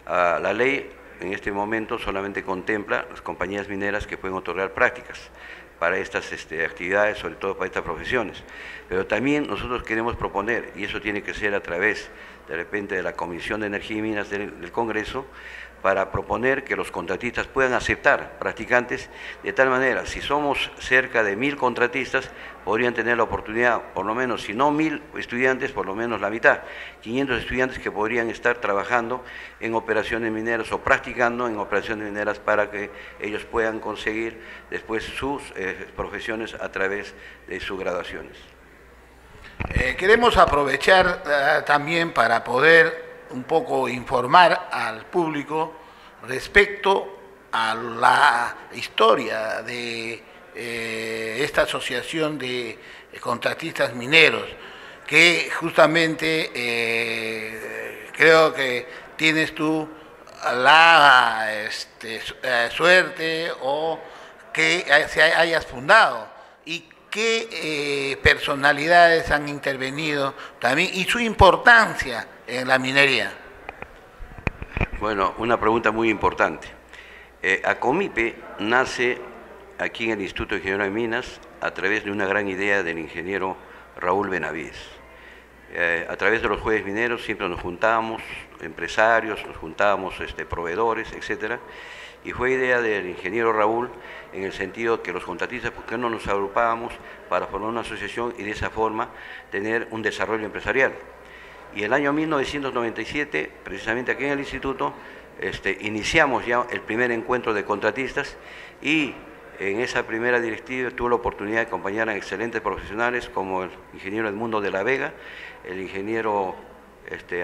La ley en este momento solamente contempla las compañías mineras que pueden otorgar prácticas para estas actividades, sobre todo para estas profesiones. Pero también nosotros queremos proponer, y eso tiene que ser a través de repente de la Comisión de Energía y Minas del Congreso, para proponer que los contratistas puedan aceptar practicantes, de tal manera, si somos cerca de 1000 contratistas, podrían tener la oportunidad, por lo menos, si no 1000 estudiantes, por lo menos la mitad, 500 estudiantes que podrían estar trabajando en operaciones mineras o practicando en operaciones mineras para que ellos puedan conseguir después sus profesiones a través de sus graduaciones. Queremos aprovechar también para poder un poco informar al público respecto a la historia de esta asociación de contratistas mineros, que justamente creo que tienes tú la suerte o que se hayas fundado, y qué personalidades han intervenido también y su importancia en la minería. Bueno, una pregunta muy importante. ACOMIPE nace aquí en el Instituto de Ingeniería de Minas a través de una gran idea del ingeniero Raúl Benavides. A través de los jueves mineros siempre nos juntábamos, empresarios, nos juntábamos proveedores, etcétera, y fue idea del ingeniero Raúl en el sentido que los contratistas, ¿por qué no nos agrupábamos para formar una asociación y de esa forma tener un desarrollo empresarial? Y el año 1997, precisamente aquí en el instituto, iniciamos ya el primer encuentro de contratistas y en esa primera directiva tuve la oportunidad de acompañar a excelentes profesionales como el ingeniero Edmundo de la Vega, el ingeniero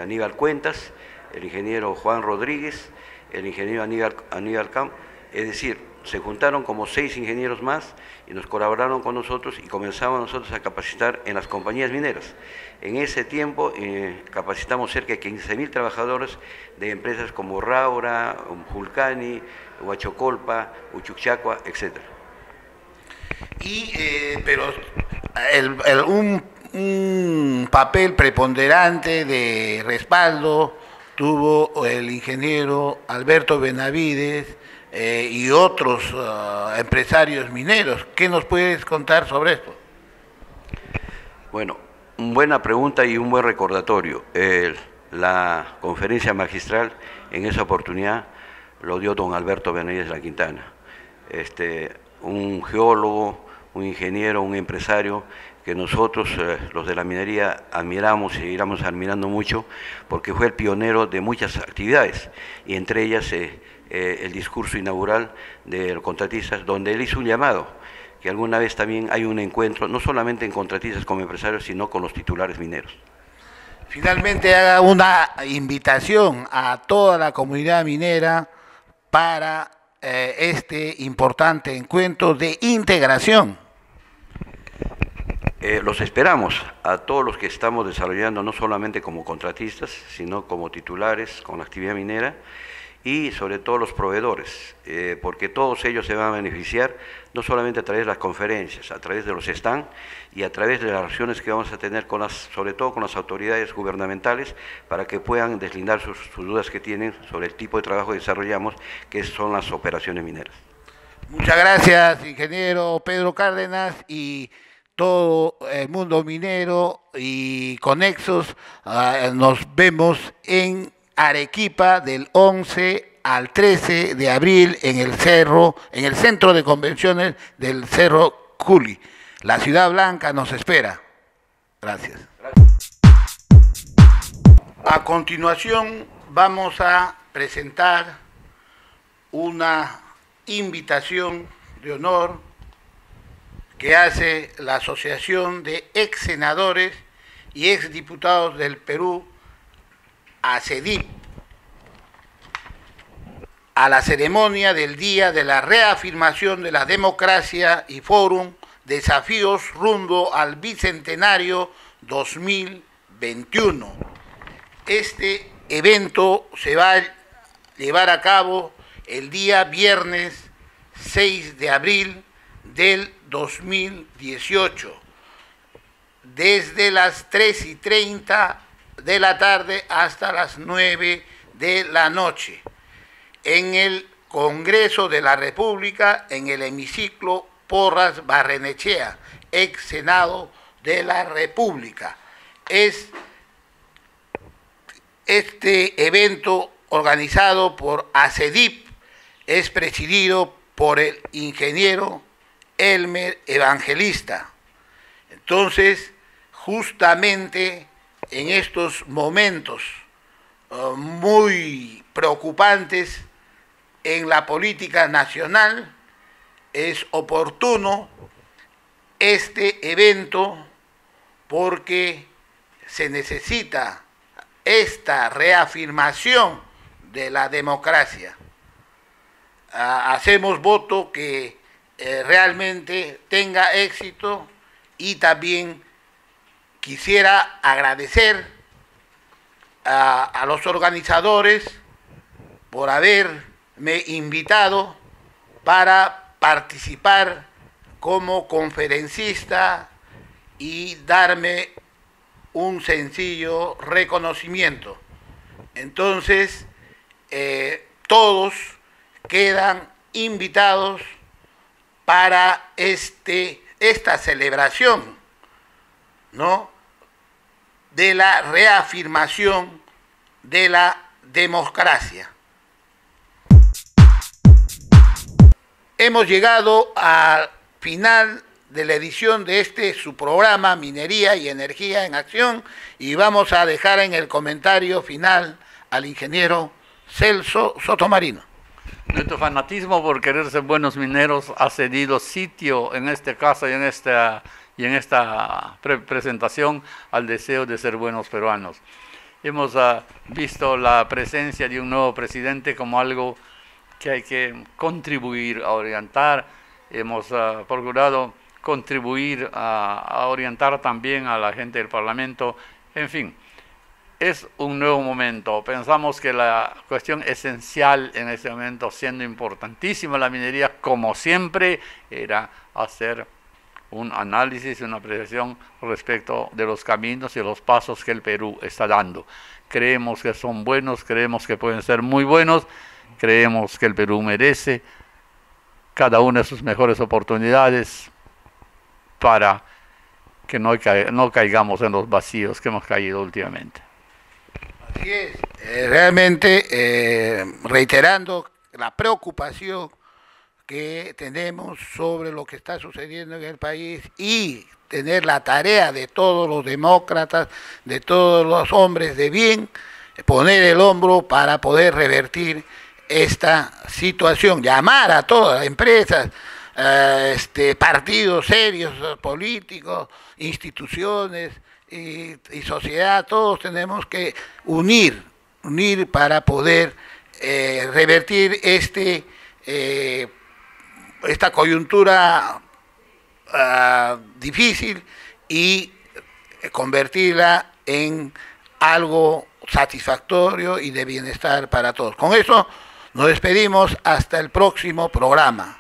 Aníbal Cuentas, el ingeniero Juan Rodríguez, el ingeniero Aníbal Camp, es decir, se juntaron como 6 ingenieros más y nos colaboraron con nosotros y comenzamos nosotros a capacitar en las compañías mineras. En ese tiempo capacitamos cerca de 15.000 trabajadores de empresas como Raura, Julcani, Huachocolpa, Uchucchacua, etc. Pero un papel preponderante de respaldo tuvo el ingeniero Alberto Benavides y otros empresarios mineros. ¿Qué nos puedes contar sobre esto? Bueno, buena pregunta y un buen recordatorio. La conferencia magistral en esa oportunidad lo dio don Alberto Benavides de la Quintana, un geólogo, un ingeniero, un empresario que nosotros, los de la minería, admiramos y seguiremos admirando mucho, porque fue el pionero de muchas actividades, y entre ellas el discurso inaugural de los contratistas, donde él hizo un llamado, que alguna vez también hay un encuentro, no solamente en contratistas como empresarios, sino con los titulares mineros. Finalmente haga una invitación a toda la comunidad minera para este importante encuentro de integración. Los esperamos a todos los que estamos desarrollando, no solamente como contratistas, sino como titulares con la actividad minera, y sobre todo los proveedores, porque todos ellos se van a beneficiar, no solamente a través de las conferencias, a través de los stands y a través de las relaciones que vamos a tener con sobre todo con las autoridades gubernamentales, para que puedan deslindar sus dudas que tienen sobre el tipo de trabajo que desarrollamos, que son las operaciones mineras. Muchas gracias, ingeniero Pedro Cárdenas, y todo el mundo minero y conexos. Nos vemos en Arequipa del 11 al 13 de abril en el cerro, en el centro de convenciones del Cerro Juli. La Ciudad Blanca nos espera. Gracias. A continuación vamos a presentar una invitación de honor que hace la Asociación de Ex Senadores y Ex Diputados del Perú, ACEDIP, a la ceremonia del Día de la Reafirmación de la Democracia y Fórum Desafíos rumbo al Bicentenario 2021. Este evento se va a llevar a cabo el día viernes 6 de abril del 2018, desde las 3:30 de la tarde hasta las 9 de la noche, en el Congreso de la República, en el hemiciclo Porras Barrenechea, ex Senado de la República. Este evento, organizado por ACEDIP, es presidido por el ingeniero Elmer Evangelista. Entonces, justamente en estos momentos muy preocupantes en la política nacional, es oportuno este evento porque se necesita esta reafirmación de la democracia. Hacemos voto que realmente tenga éxito, y también quisiera agradecer a los organizadores por haberme invitado para participar como conferencista y darme un sencillo reconocimiento. Entonces, todos quedan invitados para esta celebración, ¿no? de la reafirmación de la democracia. Hemos llegado al final de la edición de su programa Minería y Energía en Acción, y vamos a dejar en el comentario final al ingeniero Celso Sotomarino. Nuestro fanatismo por querer ser buenos mineros ha cedido sitio en este caso y en esta presentación al deseo de ser buenos peruanos. Hemos visto la presencia de un nuevo presidente como algo que hay que contribuir a orientar. Hemos procurado contribuir a orientar también a la gente del Parlamento. En fin, es un nuevo momento. Pensamos que la cuestión esencial en este momento, siendo importantísima la minería, como siempre, era hacer un análisis, una apreciación respecto de los caminos y los pasos que el Perú está dando. Creemos que son buenos, creemos que pueden ser muy buenos, creemos que el Perú merece cada una de sus mejores oportunidades para que no caigamos en los vacíos que hemos caído últimamente. Así es, realmente reiterando la preocupación que tenemos sobre lo que está sucediendo en el país y tener la tarea de todos los demócratas, de todos los hombres de bien, poner el hombro para poder revertir esta situación, llamar a todas las empresas, partidos serios, políticos, instituciones y sociedad, todos tenemos que unir para poder revertir esta coyuntura difícil y convertirla en algo satisfactorio y de bienestar para todos. Con eso nos despedimos hasta el próximo programa.